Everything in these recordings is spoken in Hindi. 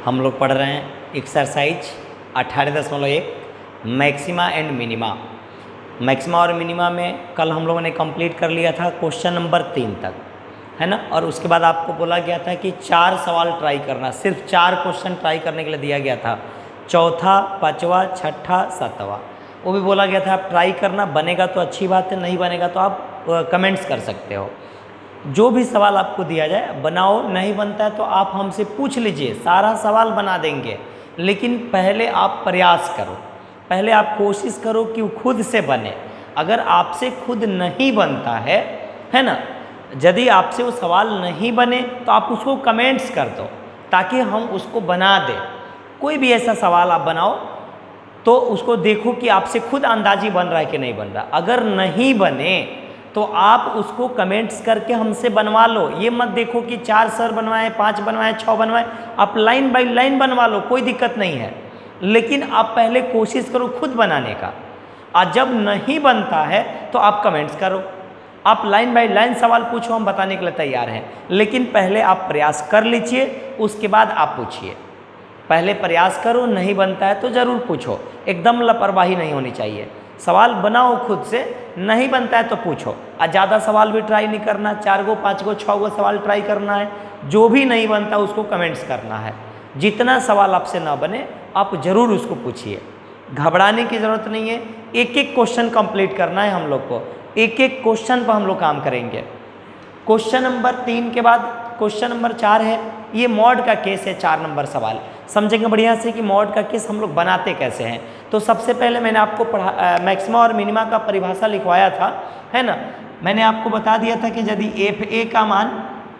हम लोग पढ़ रहे हैं exercise 18.1 maxima and minima. Maxima और मिनिमा में कल हम लोगों ने कंप्लीट कर लिया था क्वेश्चन नंबर 3 तक, है ना। और उसके बाद आपको बोला गया था कि 4 सवाल ट्राई करना, सिर्फ 4 क्वेश्चन ट्राई करने के लिए दिया गया था, चौथा, पाँचवा, छठा, सातवां। वो भी बोला गया था आप ट्राई करना, बनेगा तो अच्छी बात है, नहीं बनेगा तो आप कमेंट्स कर सकते हो। जो भी सवाल आपको दिया जाए बनाओ, नहीं बनता है तो आप हमसे पूछ लीजिए, सारा सवाल बना देंगे। लेकिन पहले आप प्रयास करो, पहले आप कोशिश करो कि वो खुद से बने। अगर आपसे खुद नहीं बनता है ना, यदि आपसे वो सवाल नहीं बने तो आप उसको कमेंट्स कर दो ताकि हम उसको बना दें। कोई भी ऐसा सवाल आप बनाओ तो उसको देखो कि आपसे खुद अंदाजी बन रहा है कि नहीं बन रहा। अगर नहीं बने तो आप उसको कमेंट्स करके हमसे बनवा लो। ये मत देखो कि 4 सर बनवाएं, 5 बनवाएं, 6 बनवाएं, आप लाइन बाय लाइन बनवा लो, कोई दिक्कत नहीं है। लेकिन आप पहले कोशिश करो खुद बनाने का, और जब नहीं बनता है तो आप कमेंट्स करो, आप लाइन बाय लाइन सवाल पूछो, हम बताने के लिए तैयार हैं। लेकिन पहले आप प्रयास कर लीजिए, उसके बाद आप पूछिए। पहले प्रयास करो, नहीं बनता है तो ज़रूर पूछो, एकदम लापरवाही नहीं होनी चाहिए। सवाल बनाओ खुद से, नहीं बनता है तो पूछो। और ज़्यादा सवाल भी ट्राई नहीं करना, 4 गो 5 गो 6 गो सवाल ट्राई करना है। जो भी नहीं बनता उसको कमेंट्स करना है। जितना सवाल आपसे ना बने आप ज़रूर उसको पूछिए, घबराने की ज़रूरत नहीं है। एक एक क्वेश्चन कंप्लीट करना है हम लोग को, एक एक क्वेश्चन पर हम लोग काम करेंगे। क्वेश्चन नंबर 3 के बाद क्वेश्चन नंबर 4 है, ये मॉड का केस है। 4 नंबर सवाल समझेंगे बढ़िया से कि मॉड का केस हम लोग बनाते कैसे हैं। तो सबसे पहले मैंने आपको मैक्सिमा और मिनिमा का परिभाषा लिखवाया था, है ना। मैंने आपको बता दिया था कि यदि एफ ए का मान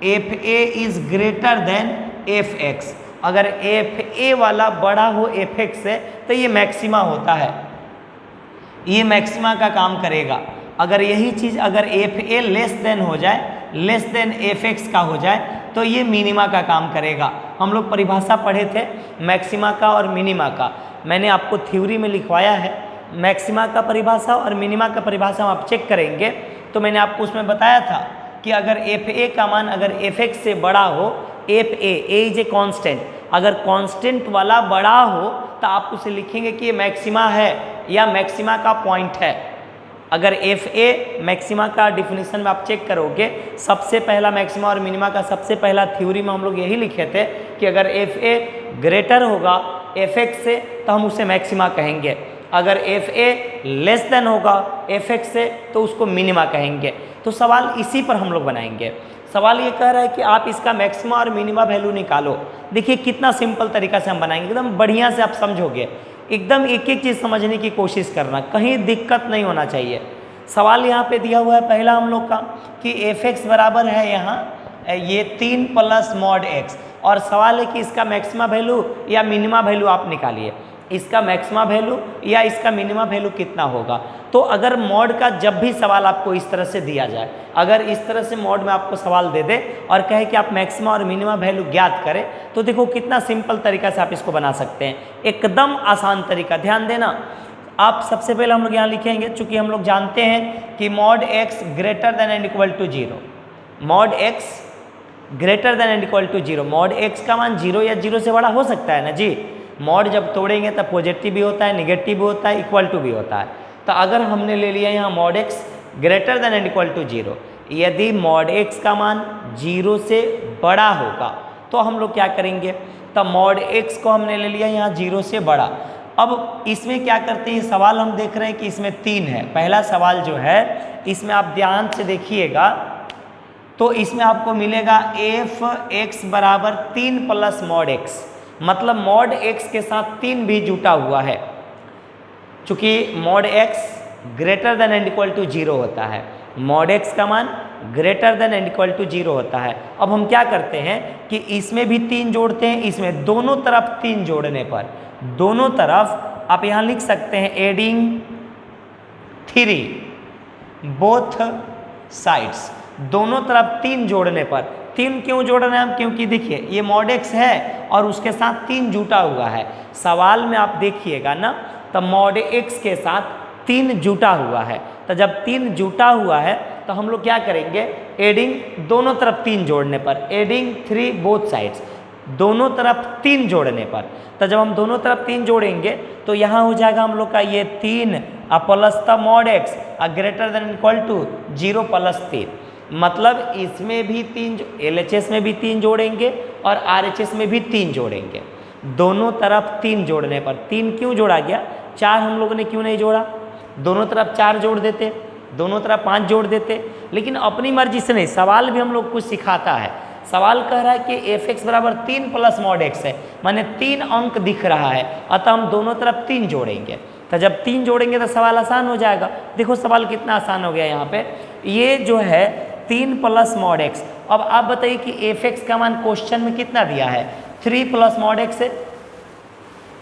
F A is greater then F x, अगर एफ ए वाला बड़ा हो एफ एक्स से तो ये मैक्सिमा होता है, ये मैक्सिमा का काम करेगा। अगर यही चीज़ अगर एफ ए लेस देन हो जाए, लेस देन एफ एक्स का हो जाए तो ये मिनिमा का काम करेगा। हम लोग परिभाषा पढ़े थे मैक्सिमा का और मिनिमा का, मैंने आपको थ्योरी में लिखवाया है। मैक्सिमा का परिभाषा और मिनिमा का परिभाषा हम आप चेक करेंगे तो मैंने आपको उसमें बताया था कि अगर एफ ए का मान अगर एफ एक्स से बड़ा हो, F A is a constant, अगर कांस्टेंट वाला बड़ा हो तो आप उसे लिखेंगे कि ये मैक्सिमा है या मैक्सिमा का पॉइंट है। अगर एफ ए मैक्सिमा का डिफिनीशन में आप चेक करोगे, सबसे पहला मैक्सिमा और मिनिमा का सबसे पहला थ्योरी में हम लोग यही लिखे थे कि अगर एफ ए ग्रेटर होगा एफ एक्स से तो हम उसे मैक्सिमा कहेंगे, अगर एफ ए लेस देन होगा एफ एक्स से तो उसको मिनिमा कहेंगे। तो सवाल इसी पर हम लोग बनाएंगे। सवाल ये कह रहा है कि आप इसका मैक्सिमा और मिनिमा वैल्यू निकालो। देखिए कितना सिंपल तरीका से हम बनाएंगे, एकदम बढ़िया से आप समझोगे। एकदम एक एक चीज़ समझने की कोशिश करना, कहीं दिक्कत नहीं होना चाहिए। सवाल यहाँ पे दिया हुआ है पहला हम लोग का कि एफ एक्स बराबर है यहाँ ये 3 प्लस मॉड एक्स, और सवाल है कि इसका मैक्सिमा वैल्यू या मिनिमा वैल्यू आप निकालिए, इसका मैक्सिमा वैल्यू या इसका मिनिमा वैल्यू कितना होगा। तो अगर मॉड का जब भी सवाल आपको इस तरह से दिया जाए, अगर इस तरह से मॉड में आपको सवाल दे दे और कहे कि आप मैक्सिमा और मिनिमा वैल्यू ज्ञात करें, तो देखो कितना सिंपल तरीका से आप इसको बना सकते हैं, एकदम आसान तरीका। ध्यान देना, आप सबसे पहले हम लोग यहाँ लिखेंगे, चूंकि हम लोग जानते हैं कि mod x greater than and equal to 0, mod x greater than and equal to 0, mod x का मान 0 या 0 से बड़ा हो सकता है ना जी। मॉड जब तोड़ेंगे तब पॉजिटिव भी होता है, निगेटिव भी होता है, इक्वल टू भी होता है। तो अगर हमने ले लिया यहाँ mod x greater than and equal to 0, यदि मॉड एक्स का मान 0 से बड़ा होगा तो हम लोग क्या करेंगे, तो मॉड एक्स को हमने ले लिया यहाँ 0 से बड़ा। अब इसमें क्या करते हैं, सवाल हम देख रहे हैं कि इसमें 3 है। पहला सवाल जो है इसमें आप ध्यान से देखिएगा तो इसमें आपको मिलेगा एफ एक्स बराबर 3 प्लस मॉड एक्स, मतलब मॉड एक्स के साथ 3 भी जुटा हुआ है। चूंकि mod x greater than and equal to 0 होता है, मॉड एक्स का मान greater than and equal to 0 होता है। अब हम क्या करते हैं कि इसमें भी 3 जोड़ते हैं, इसमें दोनों तरफ 3 जोड़ने पर, दोनों तरफ आप यहाँ लिख सकते हैं एडिंग 3 बोथ साइड्स, दोनों तरफ 3 जोड़ने पर। 3 क्यों जोड़ रहे हैं हम, क्योंकि देखिए ये मॉड एक्स है और उसके साथ 3 जुटा हुआ है। सवाल में आप देखिएगा ना, तो मॉड एक्स के साथ 3 जुटा हुआ है, तो जब 3 जुटा हुआ है तो हम लोग क्या करेंगे, एडिंग दोनों तरफ 3 जोड़ने पर, एडिंग 3 बोथ साइड्स, दोनों तरफ 3 जोड़ने पर। तो जब हम दोनों तरफ 3 जोड़ेंगे तो यहाँ हो जाएगा हम लोग का ये 3 प्लस था mod x greater than equal to 0 plus 3। मतलब इसमें भी 3, LHS में भी 3 जोड़ेंगे और RHS में भी 3 जोड़ेंगे। दोनों तरफ 3 जोड़ने पर 3 क्यों जोड़ा गया, 4 हम लोगों ने क्यों नहीं जोड़ा? दोनों तरफ 4 जोड़ देते, दोनों तरफ 5 जोड़ देते, लेकिन अपनी मर्जी से नहीं। सवाल भी हम लोग कुछ सिखाता है। सवाल कह रहा है कि f(x) बराबर 3 प्लस मॉड x है, माने 3 अंक दिख रहा है, अतः हम दोनों तरफ 3 जोड़ेंगे। तो जब 3 जोड़ेंगे तो सवाल आसान हो जाएगा। देखो सवाल कितना आसान हो गया यहाँ पे। ये जो है 3 प्लस मॉड x। अब आप बताइए कि f(x) का मान क्वेश्चन में कितना दिया है? 3 प्लस मॉड x है।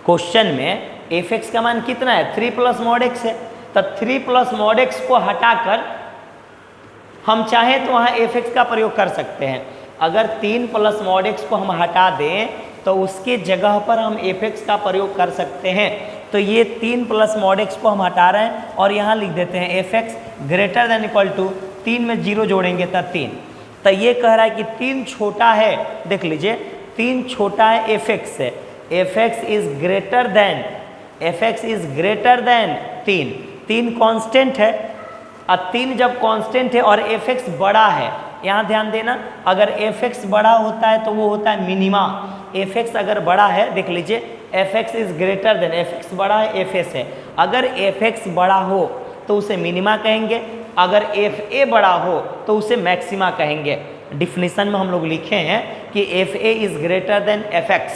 क्वेश्चन में f(x) का मान कितना है? 3 प्लस मॉड x है। तो 3 प्लस मॉड x को हटाकर हम चाहें तो वहाँ f(x) का प्रयोग कर सकते हैं। अगर 3 प्लस मॉड x को हम हटा दें तो उसके जगह पर हम f(x) का प्रयोग कर सकते हैं। तो ये 3 प्लस मॉड x को हम हटा रहे हैं और यहाँ लिख देते हैं f(x) greater than equal to 3 में 0 जोड़ेंगे तो 3। तो ये कह रहा है कि 3 छोटा है, देख लीजिए 3 छोटा है f(x) से। f(x) is greater then, f(x) is greater then 3। 3 constant है, अब 3 जब कांस्टेंट है और f(x) बड़ा है, यहाँ ध्यान देना, अगर f(x) बड़ा होता है तो वो होता है मिनिमा। f(x) अगर बड़ा है, देख लीजिए f(x) is greater then, f(x) बड़ा है f(s) है। अगर f(x) बड़ा हो तो उसे मिनिमा कहेंगे, अगर fa बड़ा हो तो उसे मैक्सिमा कहेंगे। डिफिनीशन में हम लोग लिखे हैं कि fa is greater then f(x),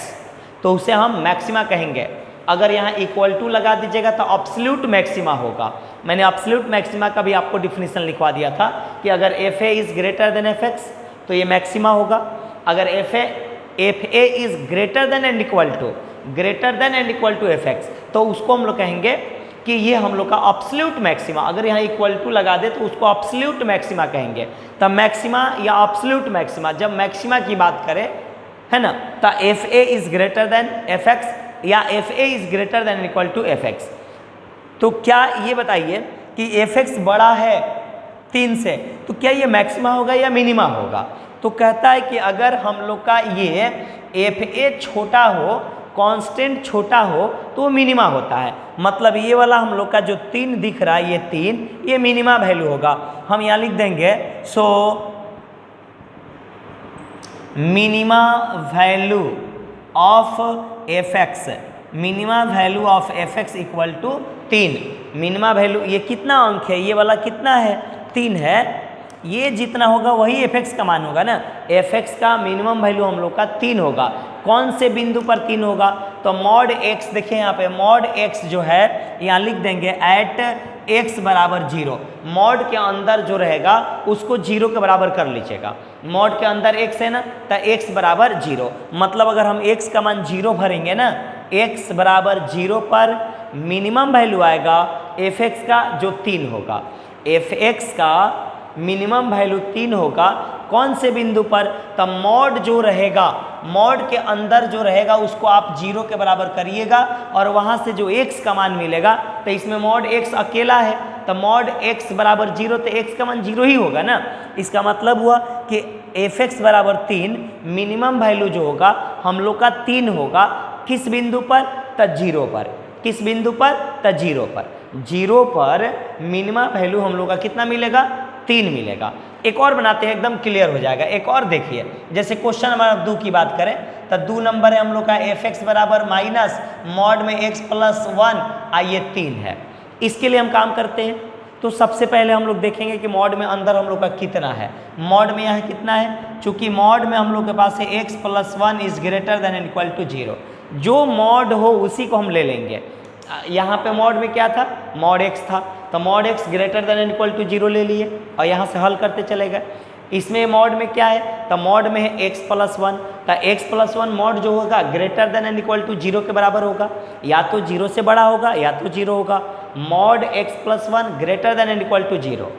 तो उसे हम मैक्सिमा कहेंगे। अगर यहाँ इक्वल टू लगा दीजिएगा तो एब्सोल्यूट मैक्सिमा होगा। मैंने एब्सोल्यूट मैक्सिमा का भी आपको डिफिनीशन लिखवा दिया था कि अगर fa is greater then f(x) तो ये मैक्सिमा होगा। अगर fa is greater than and equal to f(x) तो उसको हम लोग कहेंगे कि ये हम लोग का एब्सोल्यूट मैक्सिमा। अगर यहाँ इक्वल टू लगा दे तो उसको एब्सोल्यूट मैक्सिमा कहेंगे। तब मैक्सिमा या एब्सोल्यूट मैक्सिमा, जब मैक्सिमा की बात करें, है ना, तो fa is greater then f(x) या fa is greater than equal to f(x). तो क्या ये बताइए कि f(x) बड़ा है 3 से, तो क्या ये मैक्सिमा होगा या मिनिमा होगा? तो कहता है कि अगर हम लोग का ये fa छोटा हो, कांस्टेंट छोटा हो, तो वो मिनिमा होता है। मतलब ये वाला हम लोग का जो 3 दिख रहा है, ये 3, ये मिनिमा वैल्यू होगा। हम यहाँ लिख देंगे so minima value of f(x), minima value of f(x) equal to 3। Minima value ये कितना अंक है, ये वाला कितना है? 3 है। ये जितना होगा वही f(x) का मान होगा ना। f(x) का मिनिमम वैल्यू हम लोग का 3 होगा। कौन से बिंदु पर 3 होगा? तो मॉड x, देखिए यहाँ पे मॉड x जो है, यहाँ लिख देंगे एट x बराबर 0। मॉड के अंदर जो रहेगा उसको 0 के बराबर कर लीजिएगा। मॉड के अंदर x है ना, तो x बराबर 0। मतलब अगर हम x का मान 0 भरेंगे ना, x बराबर 0 पर मिनिमम वैल्यू आएगा f(x) का जो 3 होगा। f(x) का मिनिमम वैल्यू 3 होगा। कौन से बिंदु पर? तो मॉड जो रहेगा, मॉड के अंदर जो रहेगा उसको आप 0 के बराबर करिएगा और वहाँ से जो x का मान मिलेगा, तो इसमें मॉड x अकेला है, तो मॉड x बराबर 0, तो x का मान 0 ही होगा ना। इसका मतलब हुआ कि f(x) बराबर 3, मिनिमम वैल्यू जो होगा हम लोग का 3 होगा। किस बिंदु पर? तो 0 पर। किस बिंदु पर? तो 0 पर। 0 पर मिनिमम वैल्यू हम लोग का कितना मिलेगा? 3 मिलेगा। एक और बनाते हैं, एकदम क्लियर हो जाएगा। एक और देखिए, जैसे क्वेश्चन नंबर 2 की बात करें तो 2 नंबर है हम लोग का f(x) बराबर माइनस मॉड में x प्लस 1, ये 3 है। इसके लिए हम काम करते हैं। तो सबसे पहले हम लोग देखेंगे कि मॉड में अंदर हम लोग का कितना है। मॉड में यहाँ कितना है? चूंकि मॉड में हम लोग के पास है x plus 1 is greater than equal to 0। जो मॉड हो उसी को हम ले लेंगे। यहाँ पे मॉड में क्या था? मॉड x था, तो mod x greater than equal to 0 ले लिए और यहाँ से हल करते चले गए। इसमें मॉड में क्या है? तो मॉड में है x प्लस 1, तो x प्लस 1 मॉड जो होगा ग्रेटर देन इक्वल टू 0 के बराबर होगा, या तो 0 से बड़ा होगा या तो 0 होगा। Mod x plus 1 greater than equal to 0।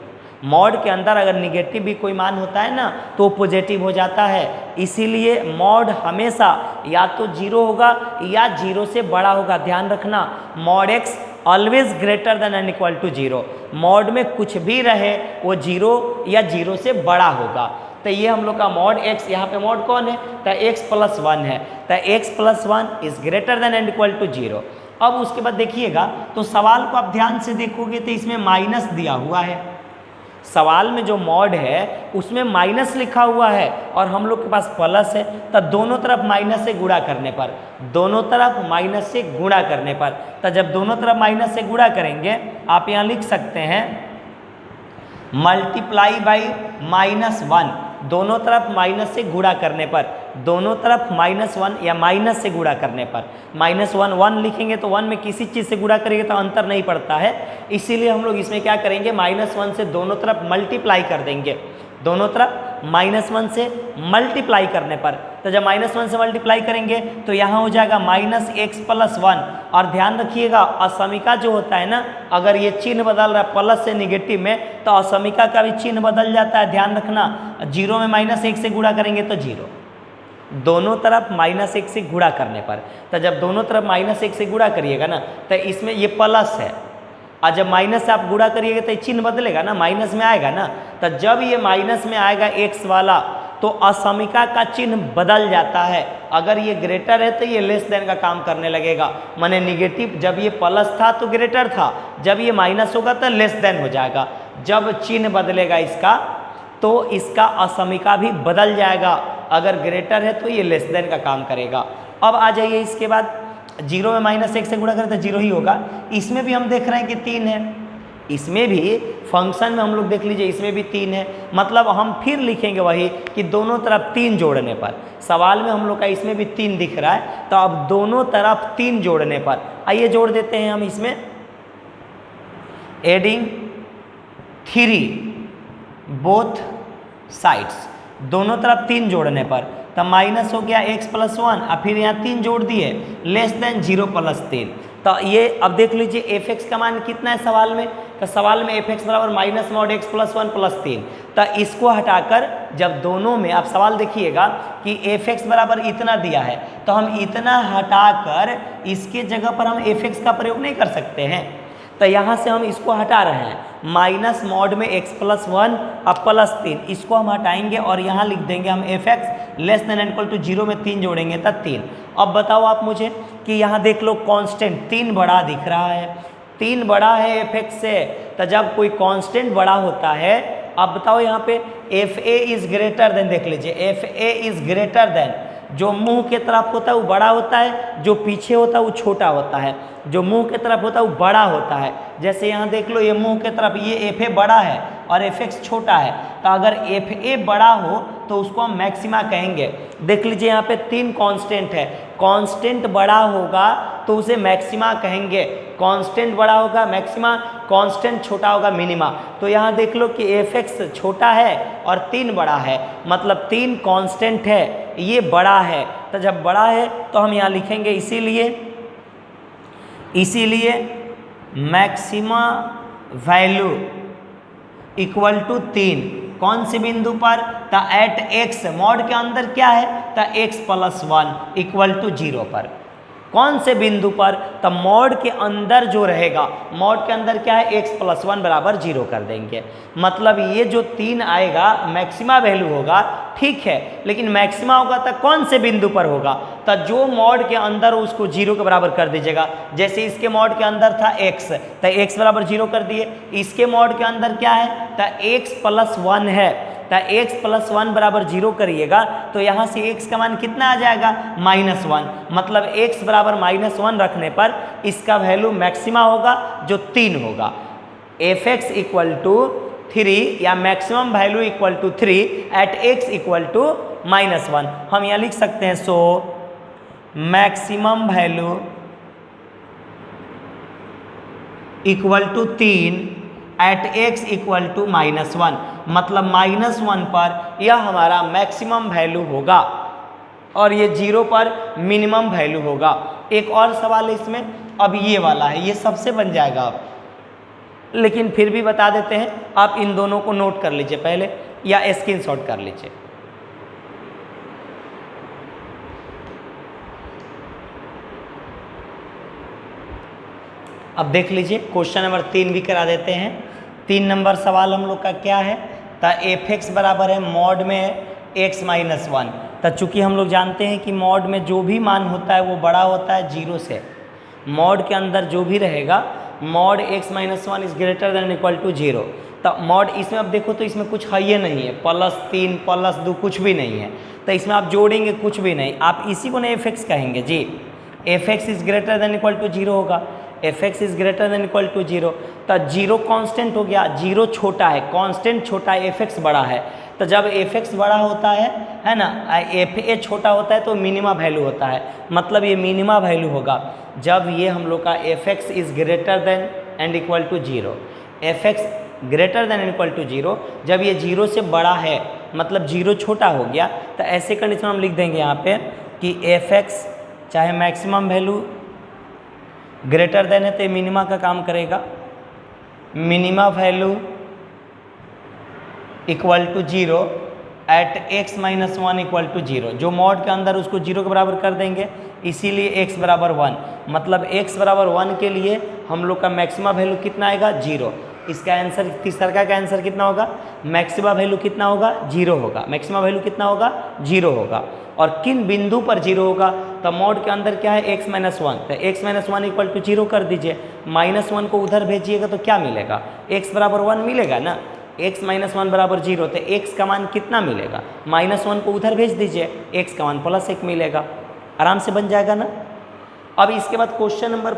Mod के अंदर अगर निगेटिव भी कोई मान होता है ना तो पॉजिटिव हो जाता है, इसीलिए मॉड हमेशा या तो 0 होगा या 0 से बड़ा होगा। ध्यान रखना, mod x always greater than and equal to 0। Mod में कुछ भी रहे वो 0 या 0 से बड़ा होगा। तो ये हम लोग का मॉड x, यहाँ पे मॉड कौन है, तो x प्लस 1 है, तो x plus 1 is greater than and equal to 0। अब उसके बाद देखिएगा तो सवाल को आप ध्यान से देखोगे तो इसमें माइनस दिया हुआ है, सवाल में जो मॉड है उसमें माइनस लिखा हुआ है और हम लोग के पास प्लस है, तो दोनों तरफ माइनस से गुणा करने पर, दोनों तरफ माइनस से गुणा करने पर, तो जब दोनों तरफ माइनस से गुणा करेंगे आप यहाँ लिख सकते हैं मल्टीप्लाई बाई -1, दोनों तरफ माइनस से गुणा करने पर, दोनों तरफ -1 या माइनस से गुणा करने पर, -1 1 लिखेंगे तो 1 में किसी चीज़ से गुणा करेंगे तो अंतर नहीं पड़ता है, इसीलिए हम लोग इसमें क्या करेंगे -1 से दोनों तरफ मल्टीप्लाई कर देंगे, दोनों तरफ -1 से मल्टीप्लाई करने पर, तो जब -1 से मल्टीप्लाई करेंगे तो यहाँ हो जाएगा -x प्लस 1। और ध्यान रखिएगा असमिका जो होता है ना, अगर ये चिन्ह बदल रहा है प्लस से निगेटिव में तो असमिका का भी चिन्ह बदल जाता है, ध्यान रखना। 0 में -1 से गुणा करेंगे तो 0, दोनों तरफ -1 से गुणा करने पर, तो जब दोनों तरफ -1 से गुणा करिएगा ना तो इसमें ये प्लस है, और जब माइनस से आप गुणा करिएगा तो चिन्ह बदलेगा ना, माइनस में आएगा ना, तो जब ये माइनस में आएगा x वाला तो असमिका का चिन्ह बदल जाता है, अगर ये ग्रेटर है तो ये लेस देन का काम करने लगेगा, माने निगेटिव जब ये प्लस था तो ग्रेटर था, जब ये माइनस होगा तो लेस देन हो जाएगा, जब चिन्ह बदलेगा इसका तो इसका असमिका भी बदल जाएगा, अगर ग्रेटर है तो ये लेस देन का काम करेगा। अब आ जाइए इसके बाद 0 में -1 से गुणा करें तो 0 ही होगा, इसमें भी हम देख रहे हैं कि 3 है, इसमें भी फंक्शन में हम लोग देख लीजिए इसमें भी 3 है, मतलब हम फिर लिखेंगे वही कि दोनों तरफ 3 जोड़ने पर, सवाल में हम लोग का इसमें भी 3 दिख रहा है, तो अब दोनों तरफ 3 जोड़ने पर आइए जोड़ देते हैं हम इसमें, एडिंग 3 बोथ साइड्स, दोनों तरफ 3 जोड़ने पर, तब माइनस हो गया x प्लस 1 और फिर यहाँ 3 जोड़ दिए लेस देन 0 प्लस 3, तो ये अब देख लीजिए f(x) का मान कितना है सवाल में, तो सवाल में f(x) बराबर minus mod x plus 1 plus 3, तो इसको हटाकर जब दोनों में आप सवाल देखिएगा कि f(x) बराबर इतना दिया है तो हम इतना हटाकर इसके जगह पर हम f(x) का प्रयोग नहीं कर सकते हैं, तो यहाँ से हम इसको हटा रहे हैं, माइनस मॉड में x प्लस 1 अब प्लस 3, इसको हम हटाएंगे और यहाँ लिख देंगे हम f(x) less than equal to 0 में 3 जोड़ेंगे तब 3। अब बताओ आप मुझे कि यहाँ देख लो कांस्टेंट 3 बड़ा दिख रहा है, 3 बड़ा है f(x) से, तो जब कोई कांस्टेंट बड़ा होता है, अब बताओ यहाँ पे fa इज ग्रेटर देन, देख लीजिए fa इज ग्रेटर देन, जो मुंह के तरफ होता है वो बड़ा होता है, जो पीछे होता है वो छोटा होता है, जो मुंह के तरफ होता है वो बड़ा होता है, जैसे यहाँ देख लो ये मुंह के तरफ ये fa बड़ा है और f(x) छोटा है, तो अगर fa बड़ा हो तो उसको हम मैक्सिमा कहेंगे। देख लीजिए यहाँ पे 3 कांस्टेंट है, कांस्टेंट बड़ा होगा तो उसे मैक्सिमा कहेंगे, कांस्टेंट बड़ा होगा मैक्सिमा, कांस्टेंट छोटा होगा मिनिमा, तो यहाँ देख लो कि f(x) छोटा है और 3 बड़ा है, मतलब 3 कांस्टेंट है, ये बड़ा है, तो जब बड़ा है तो हम यहाँ लिखेंगे इसीलिए मैक्सिमा वैल्यू इक्वल टू 3, कौन से बिंदु पर, तो एट x, मॉड के अंदर क्या है, तो x प्लस 1 इक्वल टू 0 पर, कौन से बिंदु पर, तो मॉड के अंदर जो रहेगा, मॉड के अंदर क्या है x प्लस 1 बराबर 0 कर देंगे, मतलब ये जो 3 आएगा मैक्सिमा वैल्यू होगा, ठीक है, लेकिन मैक्सिमा होगा तो कौन से बिंदु पर होगा, तो जो मॉड के अंदर उसको 0 के बराबर कर दीजिएगा, जैसे इसके मॉड के अंदर था x, तो x बराबर 0 कर दिए, इसके मॉड के अंदर क्या है, तो x प्लस 1 है, तो x प्लस 1 बराबर 0 करिएगा तो यहाँ से x का मान कितना आ जाएगा, -1, मतलब x बराबर -1 रखने पर इसका वैल्यू मैक्सिमा होगा जो 3 होगा, f(x) इक्वल टू 3 या maximum value equal to 3 at x equal to -1, हम यहाँ लिख सकते हैं so maximum value equal to 3 at x equal to -1, मतलब -1 पर यह हमारा मैक्सिमम वैल्यू होगा और ये 0 पर मिनिमम वैल्यू होगा। एक और सवाल है इसमें, अब ये वाला है, ये सबसे बन जाएगा अब, लेकिन फिर भी बता देते हैं, आप इन दोनों को नोट कर लीजिए पहले या स्क्रीनशॉट कर लीजिए। अब देख लीजिए क्वेश्चन नंबर 3 भी करा देते हैं। 3 नंबर सवाल हम लोग का क्या है, तो एफ एक्स बराबर है मॉड में x माइनस वन। तो चूँकि हम लोग जानते हैं कि मॉड में जो भी मान होता है वो बड़ा होता है जीरो से, मॉड के अंदर जो भी रहेगा mod x minus one is greater than equal to zero. तो मॉड इसमें अब देखो तो इसमें कुछ है ही नहीं है, +3 +2 कुछ भी नहीं है, तो इसमें आप जोड़ेंगे कुछ भी नहीं, आप इसी को ना एफ एक्स कहेंगे जी। F x is greater than equal to zero होगा, F x is greater than equal to zero. तो जीरो कांस्टेंट हो गया, जीरो छोटा है, कांस्टेंट छोटा है, एफ एक्स बड़ा है। तो जब एफ एक्स बड़ा होता है ना, एफ ए छोटा होता है तो मिनिमा वैल्यू होता है, मतलब ये मिनिमा वैल्यू होगा जब ये हम लोग का f x is greater than and equal to zero. F x greater than and equal to zero, जब ये जीरो से बड़ा है मतलब जीरो छोटा हो गया, तो ऐसे कंडीशन हम लिख देंगे यहाँ पे कि एफ एक्स चाहे मैक्सिमम वैल्यू ग्रेटर देन है तो मिनिमा का काम करेगा, minima value equal to zero at x minus one equal to zero. जो मॉड के अंदर उसको जीरो के बराबर कर देंगे, इसीलिए x बराबर वन, मतलब x बराबर वन के लिए हम लोग का मैक्सिमा वैल्यू कितना आएगा, जीरो। इसका आंसर तीसरा का आंसर कितना होगा, मैक्सिमा वैल्यू कितना होगा, जीरो होगा। मैक्सिमा वैल्यू कितना होगा, जीरो होगा। और किन बिंदु पर जीरो होगा, तो मॉड के अंदर क्या है x माइनस वन, तो x minus one equal to zero कर दीजिए, माइनस वन को उधर भेजिएगा तो क्या मिलेगा, x बराबर वन मिलेगा ना, x माइनस वन बराबर जीरो, तो x का मान कितना मिलेगा, माइनस वन को उधर भेज दीजिए, x का मान +1 मिलेगा, आराम से बन जाएगा ना। अब इसके बाद क्वेश्चन नंबर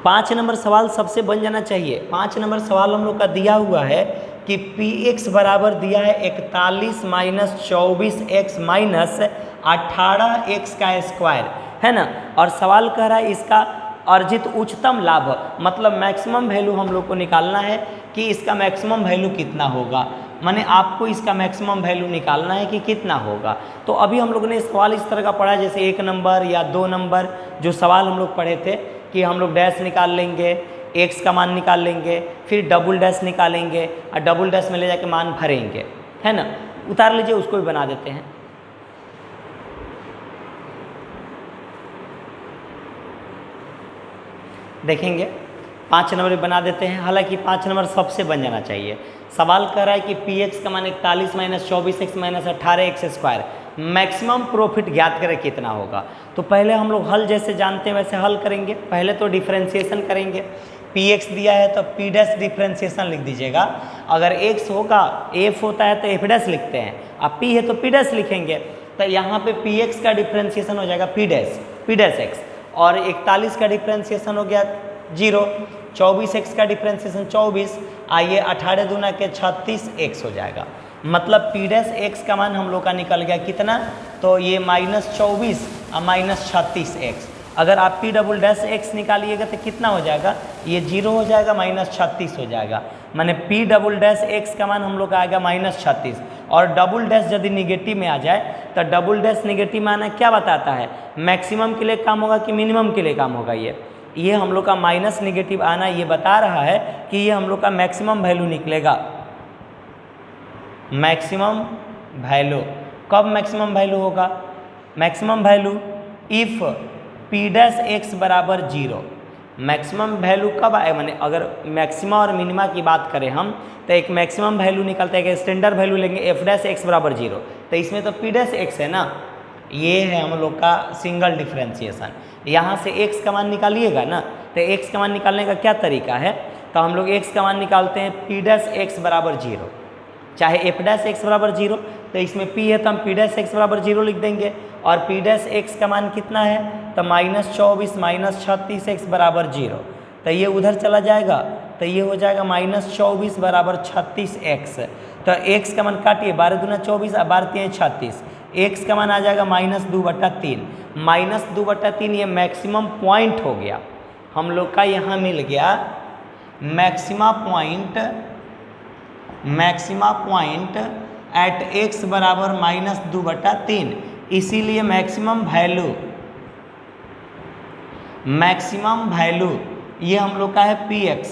5 नंबर सवाल सबसे बन जाना चाहिए। 5 नंबर सवाल हम लोग का दिया हुआ है कि पी एक्स बराबर दिया है 41 माइनस 24x माइनस 18x का स्क्वायर, है ना, और सवाल कह रहा है इसका अर्जित उच्चतम लाभ, मतलब मैक्सिमम वैल्यू हम लोग को निकालना है कि इसका मैक्सिमम वैल्यू कितना होगा, माने आपको इसका मैक्सिमम वैल्यू निकालना है कि कितना होगा। तो अभी हम लोग ने सवाल इस तरह का पढ़ा, जैसे 1 नंबर या 2 नंबर जो सवाल हम लोग पढ़े थे कि हम लोग डैश निकाल लेंगे, x का मान निकाल लेंगे, फिर डबल डैश निकालेंगे और डबल डैश में ले जाके मान भरेंगे, है ना। उतार लीजिए, उसको भी बना देते हैं। देखेंगे 5 नंबर बना देते हैं, हालांकि 5 नंबर सबसे बन जाना चाहिए। सवाल कर रहा है कि पी एक्स का मान 41 minus 24x minus 18x square, maximum profit ज्ञात करें कितना होगा। तो पहले हम लोग हल जैसे जानते हैं वैसे हल करेंगे। पहले तो डिफ्रेंशिएशन करेंगे, पी एक्स दिया है तो पी डैश डिफ्रेंशिएशन लिख दीजिएगा। अगर एक्स होगा, एफ होता है तो एफ डैश लिखते हैं, अब पी है तो पी डैश लिखेंगे। तो यहाँ पे पी एक्स का डिफ्रेंशिएशन हो जाएगा पी डैश एक्स, और 41 का डिफ्रेंशिएशन हो गया 0, 24x का डिफ्रेंशिएशन 24, आइए 18 दूना के 36x हो जाएगा, मतलब पी डैश एक्स का मान हम लोग का निकल गया कितना, तो ये -24 और -36x। अगर आप पी डबल डैश एक्स निकालिएगा तो कितना हो जाएगा, ये 0 हो जाएगा, -36 हो जाएगा, माने पी डबल डैश एक्स का मान हम लोग का आएगा -36। और डबल डैश यदि निगेटिव में आ जाए तो डबल डैश निगेटिव में आना क्या बताता है, मैक्सिमम के लिए काम होगा कि मिनिमम के लिए काम होगा। ये हम लोग का माइनस निगेटिव आना ये बता रहा है कि ये हम लोग का मैक्सिमम वैल्यू निकलेगा। मैक्सिमम वैल्यू कब मैक्सिमम वैल्यू होगा, maximum value if P dash x बराबर 0। मैक्सिमम वैल्यू कब आए, माने अगर मैक्सिमा और मिनिमा की बात करें हम तो एक मैक्सिमम वैल्यू निकलता है, एक स्टैंडर्ड वैल्यू लेंगे एफ डैश एक्स बराबर 0, तो इसमें तो पी डैश एक्स है ना, ये है हम लोग का सिंगल डिफ्रेंशिएशन। यहाँ से x का मान निकालिएगा ना, तो x का मान निकालने का क्या तरीका है, तो हम लोग x का मान निकालते हैं पी डैश एक्स बराबर 0, चाहे एफ डैश एक्स बराबर 0, तो इसमें p है तो हम पी डैश एक्स बराबर 0 लिख देंगे, और पी डैश एक्स का मान कितना है, तो -24 -36x बराबर 0, तो ये उधर चला जाएगा, तो ये हो जाएगा -24 बराबर 36x। तो x का मान काटिए, 12 दूना 24 और 12 3 36, x का मान आ जाएगा -2/3, -2/3 ये मैक्सिमम पॉइंट हो गया हम लोग का, यहाँ मिल गया मैक्सिमा पॉइंट एट x बराबर -2/3, इसीलिए मैक्सिमम वैल्यू ये हम लोग का है पी एक्स।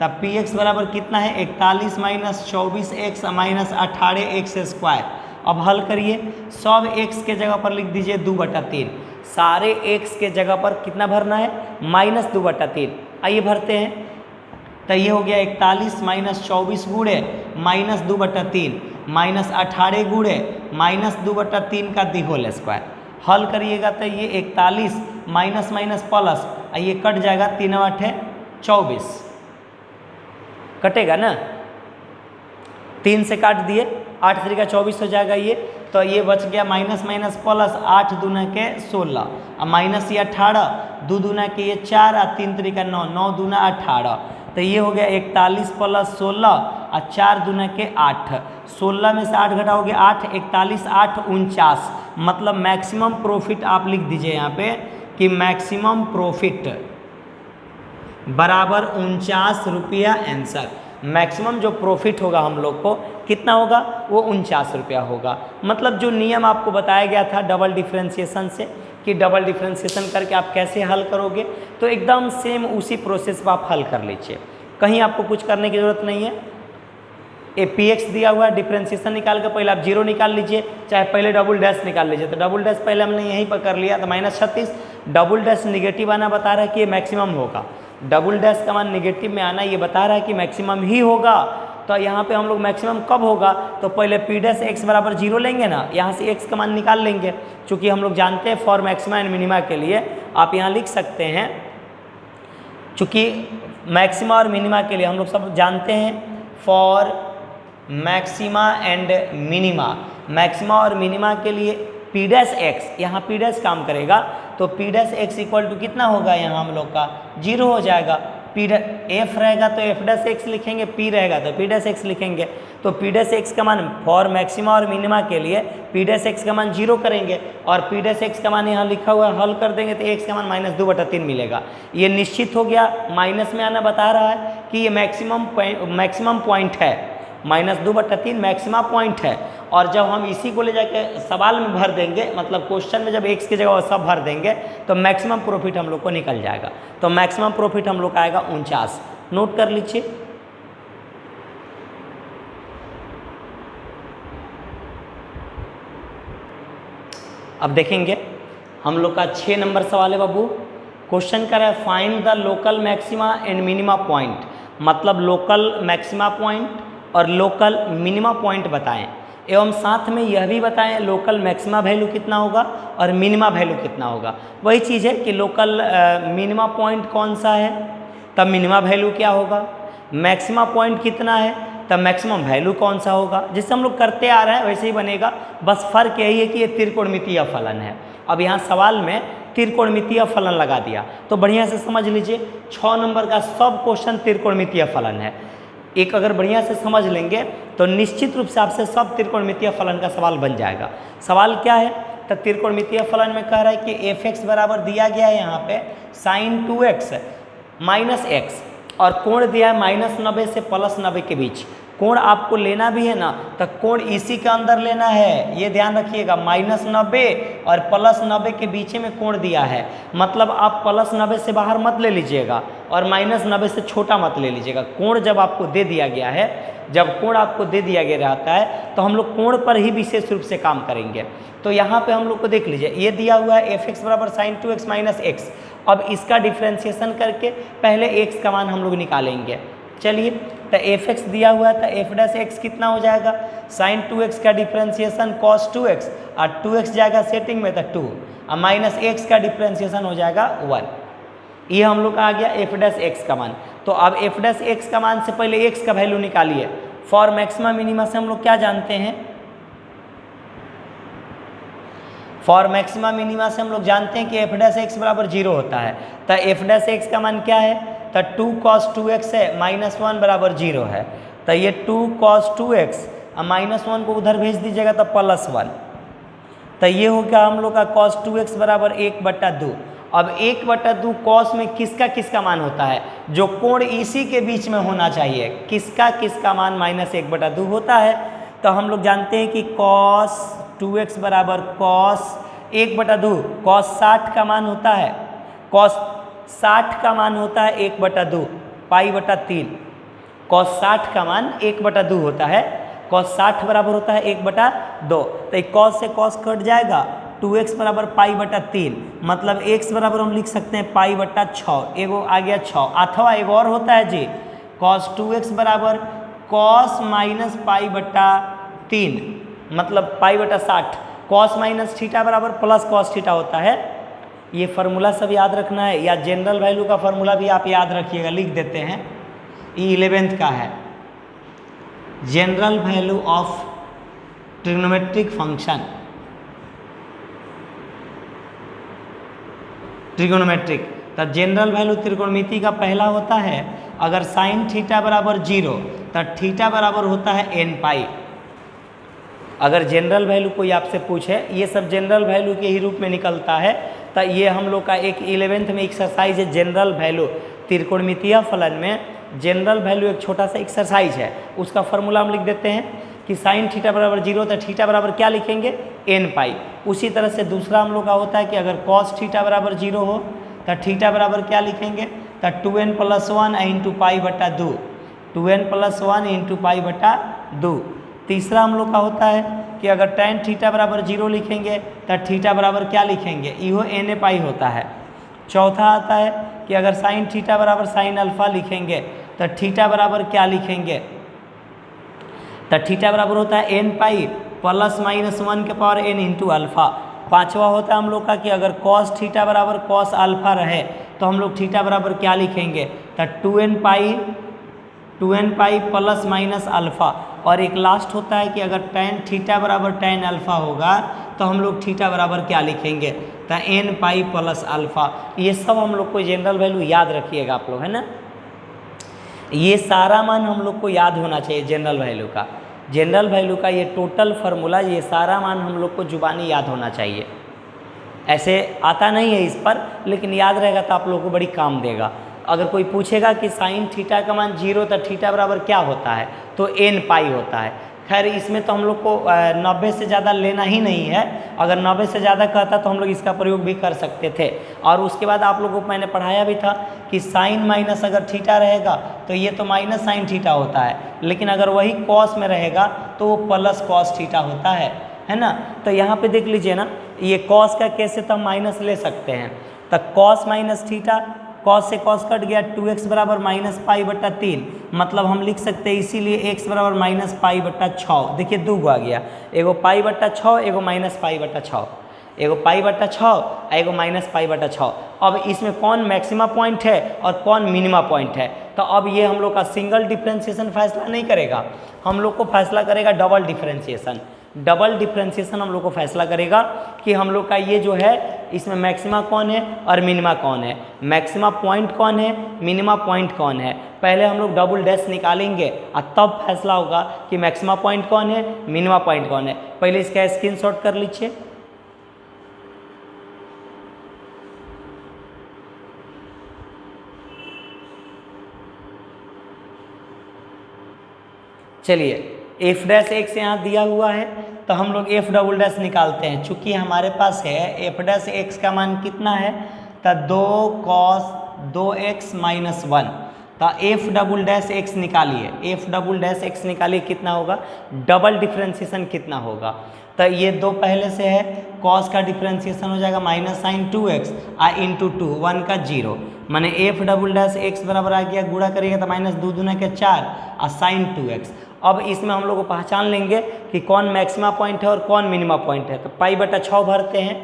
तब पी एक्स बराबर कितना है, 41 minus 24x minus 18x square. अब हल करिए, सब x के जगह पर लिख दीजिए 2/3, सारे x के जगह पर कितना भरना है, -2/3। आइए भरते हैं, तो ये हो गया 41 माइनस 24 गुणे माइनस 2/3 माइनस 18 गुणे माइनस 2/3 का दी होल स्क्वायर। हल करिएगा तो ये 41 माइनस माइनस प्लस, ये कट जाएगा 3 8 24, कटेगा ना, 3 से काट दिए, 8 3 का 24 हो जाएगा ये, तो ये बच गया माइनस माइनस प्लस 8 दूना के 16 और माइनस ये 18, 2 दूना के ये 4 और 3 3 का 9, 9 दूना 18, तो ये हो गया 41 प्लस 16 और 4 दूना के 8, 16 में से 8 घटाओगे 8, 41 8 49, मतलब मैक्सिमम प्रॉफिट आप लिख दीजिए यहाँ पे कि मैक्सिमम प्रॉफिट बराबर 49 रुपया आंसर। मैक्सिमम जो प्रॉफिट होगा हम लोग को कितना होगा, वो 49 रुपया होगा। मतलब जो नियम आपको बताया गया था डबल डिफ्रेंशिएशन से कि डबल डिफ्रेंशिएशन करके आप कैसे हल करोगे, तो एकदम सेम उसी प्रोसेस पर आप हल कर लीजिए, कहीं आपको कुछ करने की ज़रूरत नहीं है। ए पी एक्स दिया हुआ है, डिफ्रेंशिएशन निकाल कर पहले आप 0 निकाल लीजिए, चाहे पहले डबल डैश निकाल लीजिए, तो डबल डैश पहले हमने यहीं पर कर लिया, तो -36, डबल डैश निगेटिव आना बता रहा है कि ये मैक्सिमम होगा, डबल डैश का मान निगेटिव में आना ये बता रहा है कि मैक्सिमम ही होगा। तो यहाँ पे हम लोग मैक्सिमम कब होगा, तो पहले पी डैश एक्स बराबर 0 लेंगे ना, यहाँ से एक्स का मान निकाल लेंगे, चूँकि हम लोग जानते हैं फॉर मैक्सिमा एंड मिनिमा के लिए आप यहाँ लिख सकते हैं, चूँकि मैक्सिमा और मिनिमा के लिए हम लोग सब जानते हैं for maxima and minima, maxima और मिनिमा के लिए पी डैश एक्स, यहाँ पी डैश काम करेगा, तो p dash x equal to कितना होगा, यहाँ हम लोग का 0 हो जाएगा। पी एफ रहेगा तो एफ डैश एक्स लिखेंगे, पी रहेगा तो पी डैश एक्स लिखेंगे, तो पी डैश एक्स का मान फॉर मैक्सिमा और मिनिमा के लिए पी डैश एक्स का मान 0 करेंगे, और पी डैश एक्स का मान यहाँ लिखा हुआ है, हल कर देंगे तो एक्स का मान -2/3 मिलेगा। ये निश्चित हो गया, माइनस में आना बता रहा है कि ये मैक्सिमम पॉइंट है, -2/3 मैक्सिमम पॉइंट है, और जब हम इसी को ले जाके सवाल में भर देंगे, मतलब क्वेश्चन में जब एक्स की जगह सब भर देंगे तो मैक्सिमम प्रॉफिट हम लोग को निकल जाएगा। तो मैक्सिमम प्रॉफिट हम लोग का आएगा 49, नोट कर लीजिए। अब देखेंगे हम लोग का 6 नंबर सवाल है बाबू, क्वेश्चन कर रहा है find the local maxima and minima point, मतलब लोकल मैक्सिमा पॉइंट और लोकल मिनिमा पॉइंट बताएं, एवं साथ में यह भी बताएं लोकल मैक्सिमा वैल्यू कितना होगा और मिनिमा वैल्यू कितना होगा। वही चीज़ है कि लोकल मिनिमा पॉइंट कौन सा है तब मिनिमा वैल्यू क्या होगा, मैक्सिमा पॉइंट कितना है तब मैक्सिमम वैल्यू कौन सा होगा, जिससे हम लोग करते आ रहे हैं वैसे ही बनेगा, बस फर्क यही है कि ये त्रिकोणमितीय फलन है। अब यहाँ सवाल में त्रिकोणमितीय फलन लगा दिया, तो बढ़िया से समझ लीजिए 6 नंबर का सब क्वेश्चन त्रिकोणमितीय फलन है। एक अगर बढ़िया से समझ लेंगे तो निश्चित रूप से आपसे सब त्रिकोणमितीय फलन का सवाल बन जाएगा। सवाल क्या है, तो त्रिकोणमितीय फलन में कह रहा है कि एफ एक्स बराबर दिया गया है यहाँ पे sin 2x माइनस एक्स, और कोण दिया है -90 से +90 के बीच। कोण आपको लेना भी है ना तो कोण इसी के अंदर लेना है, ये ध्यान रखिएगा, -90 और +90 के बीच में कोण दिया है, मतलब आप +90 से बाहर मत ले लीजिएगा और -90 से छोटा मत ले लीजिएगा। कोण जब आपको दे दिया गया है, जब कोण आपको दे दिया गया रहता है तो हम लोग कोण पर ही विशेष रूप से काम करेंगे। तो यहाँ पे हम लोग को देख लीजिए, ये दिया हुआ है एफ एक्स बराबर sin 2x माइनस एक्स। अब इसका डिफ्रेंशिएशन करके पहले x का मान हम लोग निकालेंगे। चलिए, तो एफ एक्स दिया हुआ है तो एफ डैश एक्स कितना हो जाएगा, sin 2x का डिफ्रेंशिएशन cos 2x, और 2x जाएगा सेटिंग में तो 2, और माइनस एक्स का डिफ्रेंशिएशन हो जाएगा 1। ये हम लोग का आ गया एफ डैश एक्स का मान। तो अब एफ डैश एक्स का मान से पहले एक्स का वैल्यू निकालिए। फॉर मैक्सिमा मिनिमा से हम लोग क्या जानते हैं, फॉर मैक्सिमा मिनिमा से हम लोग जानते हैं कि एफ डैश एक्स बराबर 0 होता है। तो एफ डैश एक्स का मान क्या है, तो 2 cos 2x है, -1 बराबर 0 है, तो ये 2 cos 2x और -1 को उधर भेज दीजिएगा तो +1, तो ये हो गया हम लोग का cos 2x बराबर 1/2। अब 1/2 cos में किसका किसका मान होता है, जो कोण इसी के बीच में होना चाहिए, किसका किसका मान -1/2 होता है। तो हम लोग जानते हैं कि cos 2x बराबर cos 1/2, cos 60 का मान होता है, cos 60 का मान होता है 1/2 π/3, cos 60 का मान 1/2 होता है, cos 60 बराबर होता है 1/2, तो cos से cos कट जाएगा, 2x बराबर π/3, मतलब x बराबर हम लिख सकते हैं π/6, एगो आ गया 6, अथवा एक और होता है जी कॉस 2x बराबर कॉस माइनस पाई बट्टा 3, मतलब पाई बटा 60। कॉस माइनस थीटा बराबर प्लस कॉस थीटा होता है। ये फार्मूला सब याद रखना है, या जनरल वैल्यू का फार्मूला भी आप याद रखिएगा, लिख देते हैं। ये 11th का है, general value of trigonometric function, trigonometric. तो जनरल वैल्यू त्रिकोणमिति का पहला होता है, अगर साइन थीटा बराबर 0 तो थीटा बराबर होता है n पाई। अगर जनरल वैल्यू कोई आपसे पूछे, ये सब जनरल वैल्यू के ही रूप में निकलता है। तो ये हम लोग का एक 11th में एक्सरसाइज है, जनरल वैल्यू त्रिकोणमितीय फलन में जनरल वैल्यू एक छोटा सा एक्सरसाइज है। उसका फॉर्मूला हम लिख देते हैं कि साइन थीटा बराबर 0 तो थीटा बराबर क्या लिखेंगे, n पाई। उसी तरह से दूसरा हम लोग का होता है कि अगर कॉस थीटा बराबर 0 हो तो थीटा बराबर क्या लिखेंगे, तो 2n + 1 इंटू पाई बटा 2, 2n + 1 इंटू पाई बटा 2। तीसरा हम लोग का होता है कि अगर tan थीटा बराबर 0 लिखेंगे तो थीटा बराबर क्या लिखेंगे, इहो n पाई होता है। चौथा आता है कि अगर साइन थीटा बराबर साइन अल्फा लिखेंगे तो थीटा बराबर क्या लिखेंगे, तो थीटा बराबर होता है n पाई प्लस माइनस 1 के पावर n इंटू अल्फा। पांचवा होता है हम लोग का कि अगर कॉस थीटा बराबर कॉस अल्फा रहे तो हम लोग थीटा बराबर क्या लिखेंगे, तो 2n pi plus minus alpha. और एक लास्ट होता है कि अगर tan थीटा बराबर tan अल्फा होगा तो हम लोग थीटा बराबर क्या लिखेंगे, तो n पाई प्लस अल्फा। ये सब हम लोग को जनरल वैल्यू याद रखिएगा आप लोग, है ना। ये सारा मान हम लोग को याद होना चाहिए जनरल वैल्यू का। जनरल वैल्यू का ये टोटल फार्मूला, ये सारा मान हम लोग को जुबानी याद होना चाहिए। ऐसे आता नहीं है इस पर, लेकिन याद रहेगा तो आप लोगों को बड़ी काम देगा। अगर कोई पूछेगा कि साइन थीटा का मान 0 तो थीटा बराबर क्या होता है, तो n पाई होता है। खैर इसमें तो हम लोग को 90 से ज़्यादा लेना ही नहीं है। अगर 90 से ज़्यादा कहता तो हम लोग इसका प्रयोग भी कर सकते थे। और उसके बाद आप लोगों को मैंने पढ़ाया भी था कि साइन माइनस अगर थीटा रहेगा तो ये तो माइनस साइन थीटा होता है, लेकिन अगर वही कॉस में रहेगा तो वो प्लस कॉस थीटा होता है ना। तो यहाँ पे देख लीजिए ना, ये कॉस का कैसे तो हम माइनस ले सकते हैं। तो कॉस माइनस थीटा, कॉस से कॉस कट गया, 2x बराबर माइनस पाई बट्टा 3, मतलब हम लिख सकते हैं इसीलिए x बराबर माइनस पाई बट्टा 6। देखिए 2 आ गया, एगो पाई बट्टा 6, एगो माइनस पाई बट्टा 6, एगो पाई बट्टा 6, एगो माइनस पाई बट्टा 6। अब इसमें कौन मैक्सिमा पॉइंट है और कौन मिनिमा पॉइंट है, तो अब ये हम लोग का सिंगल डिफ्रेंशिएशन फैसला नहीं करेगा, हम लोग को फैसला करेगा डबल डिफ्रेंशिएशन। डबल डिफ्रेंशिएशन हम लोग को फैसला करेगा कि हम लोग का ये जो है इसमें मैक्सिमा कौन है और मिनिमा कौन है, मैक्सिमा पॉइंट कौन है, मिनिमा पॉइंट कौन है। पहले हम लोग डबल डैश निकालेंगे और तब फैसला होगा कि मैक्सिमा पॉइंट कौन है, मिनिमा पॉइंट कौन है। पहले इसका स्क्रीनशॉट कर लीजिए। चलिए एफ डैश एक्स यहाँ दिया हुआ है तो हम लोग एफ डबल डैश निकालते हैं। चूँकि हमारे पास है एफ डैश एक्स का मान कितना है, तो 2 cos 2x माइनस 1, तो एफ डबल डैश एक्स निकालिए, एफ डबल डैश एक्स निकालिए कितना होगा, डबल डिफ्रेंशिएशन कितना होगा। तो ये 2 पहले से है, कॉस का डिफ्रेंशिएशन हो जाएगा माइनस साइन 2x इंटू 2, 1 का 0, माने एफ डबल डैश एक्स बराबर आ गया, गुणा करिएगा तो माइनस 2 दूना के 4 और साइन 2x। अब इसमें हम लोग को पहचान लेंगे कि कौन मैक्सिमा पॉइंट है और कौन मिनिमा पॉइंट है। तो पाई बटा 6 भरते हैं,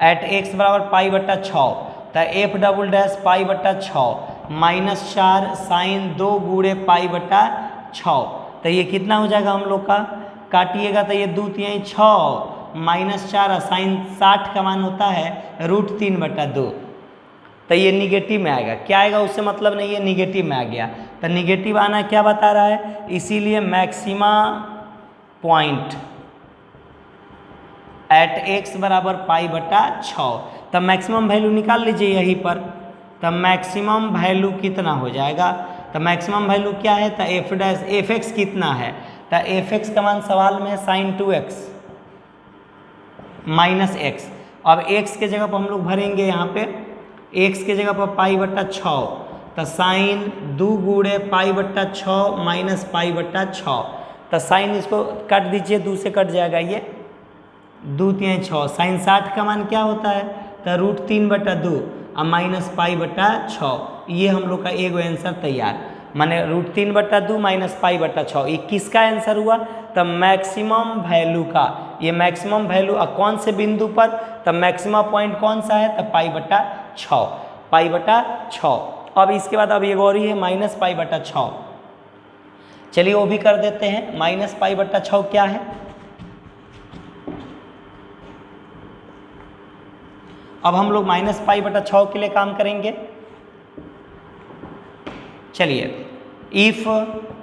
एट एक्स बराबर पाई बटा 6, तो एफ डबल डैश पाई बटा 6 माइनस 4 साइन 2 गुणे पाई बटा 6। तो ये कितना हो जाएगा हम लोग का, काटिएगा तो ये 2 3 6 माइनस 4 साइन 60 का मान होता है √3/2। तो ये निगेटिव में आएगा, क्या आएगा उससे मतलब नहीं है, निगेटिव में आ गया। तो निगेटिव आना क्या बता रहा है, इसीलिए मैक्सिमा पॉइंट एट एक्स बराबर पाई बटा 6। तो मैक्सिमम वैल्यू निकाल लीजिए यहीं पर। तो मैक्सिमम वैल्यू कितना हो जाएगा, तो मैक्सिमम वैल्यू क्या है, तो एफ डैश एफ एक्स कितना है, तो एफ एक्स का मान सवाल में है साइन 2x माइनस एक्स। अब x के जगह पर हम लोग भरेंगे यहाँ पे, x के जगह पर पाई बट्टा 6, तो साइन 2 गुणे पाई बट्टा 6 माइनस पाई बट्टा 6। तो साइन इसको काट दीजिए, 2 से कट जाएगा ये, 2 3 6, साइन 60 का मान क्या होता है, तो √3/2 और माइनस पाई बट्टा 6। ये हम लोग का एक आंसर तैयार। माने √3/2 माइनस π/6, ये किसका आंसर हुआ? तब मैक्सिमम वैल्यू का, ये मैक्सिमम वैल्यू कौन से बिंदु पर? तब मैक्सिमम पॉइंट कौन सा है? तब π/6, π/6। अब इसके बाद अब एक और ही है माइनस π/6, चलिए वो भी कर देते हैं। माइनस π/6 क्या है? अब हम लोग माइनस π/6 के लिए काम करेंगे। चलिए, इफ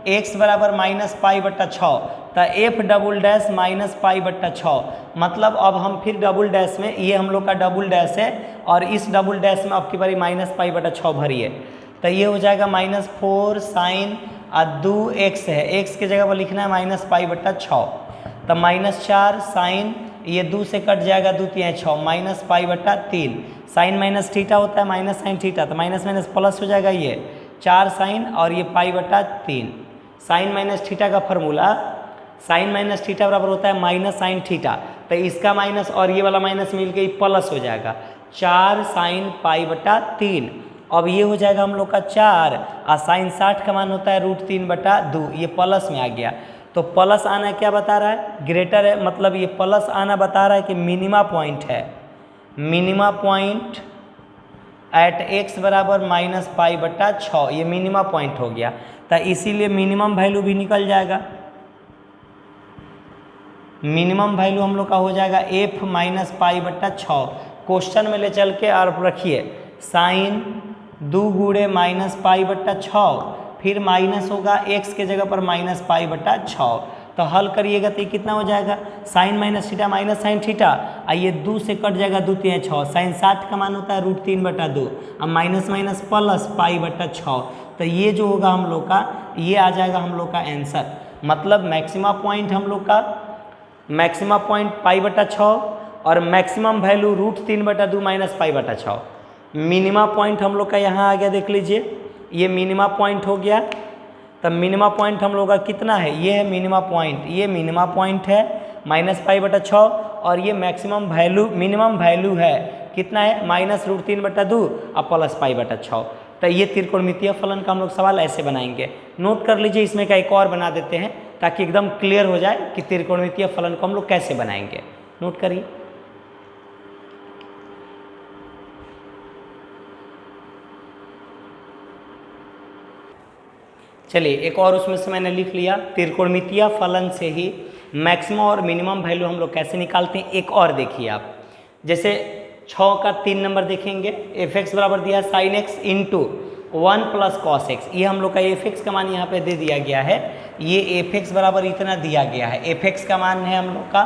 x बराबर माइनस π/6 तो f डबल डैश माइनस π/6, मतलब अब हम फिर डबल डैश में, ये हम लोग का डबल डैश है और इस डबल डैश में अब की बारी माइनस π/6 भरिए, तो ये हो जाएगा -4 साइन 2x है, x की जगह पर लिखना है माइनस π/6, तो -4 साइन, ये 2 से कट जाएगा, 2 3 6, माइनस π/3, साइन माइनस थीटा होता है माइनस साइन थीटा, तो माइनस माइनस प्लस हो जाएगा, ये 4 साइन और ये π/3, साइन माइनस थीटा का फॉर्मूला, साइन माइनस थीटा बराबर होता है माइनस साइन थीटा, तो इसका माइनस और ये वाला माइनस मिलके प्लस हो जाएगा, 4 साइन π/3। अब ये हो जाएगा हम लोग का 4 और साइन 60 का मान होता है √3/2, ये प्लस में आ गया, तो प्लस आना क्या बता रहा है? ग्रेटर है, मतलब ये प्लस आना बता रहा है कि मिनिमा पॉइंट है, मिनिमा पॉइंट एट x बराबर माइनस π/6, ये मिनिमा पॉइंट हो गया, तो इसीलिए मिनिमम वैल्यू भी निकल जाएगा। मिनिमम वैल्यू हम लोग का हो जाएगा f माइनस π/6। क्वेश्चन में ले चल के और रखिए, साइन 2 गुणे माइनस π/6, फिर माइनस होगा x के जगह पर माइनस π/6, तो हल करिएगा तो ये कितना हो जाएगा? Sine minus theta minus sine theta, ये 2 से कट जाएगा, 2 3 6, साइन 60 का मान होता है √3/2, अब माइनस माइनस प्लस π/6, तो ये जो होगा हम लोग का, ये आ जाएगा हम लोग का आंसर। मतलब मैक्सिमा पॉइंट हम लोग का, मैक्सिमा पॉइंट π/6 और maximum value √3/2 minus π/6। Minima point हम लोग का यहाँ आ गया, देख लीजिए, ये मिनिमा पॉइंट हो गया, तब मिनिमा पॉइंट हम लोग का कितना है? ये है मिनिमा पॉइंट, ये मिनिमा पॉइंट है माइनस π/6, और ये मैक्सिमम वैल्यू, मिनिमम वैल्यू है कितना है? माइनस √3/2 और प्लस π/6। तो ये त्रिकोणमितीय फलन का हम लोग सवाल ऐसे बनाएंगे। नोट कर लीजिए, इसमें का एक और बना देते हैं ताकि एकदम क्लियर हो जाए कि त्रिकोणमितीय फलन को हम लोग कैसे बनाएंगे। नोट करिए, चलिए एक और उसमें से मैंने लिख लिया, त्रिकोणमितीय फलन से ही मैक्सिमम और मिनिमम वैल्यू हम लोग कैसे निकालते हैं। एक और देखिए आप, जैसे 6 का 3 नंबर देखेंगे, f(x) बराबर दिया sine x into 1 plus cos x, ये हम लोग का f(x) का मान यहाँ पे दे दिया गया है, ये f(x) बराबर इतना दिया गया है, f(x) का मान है हम लोग का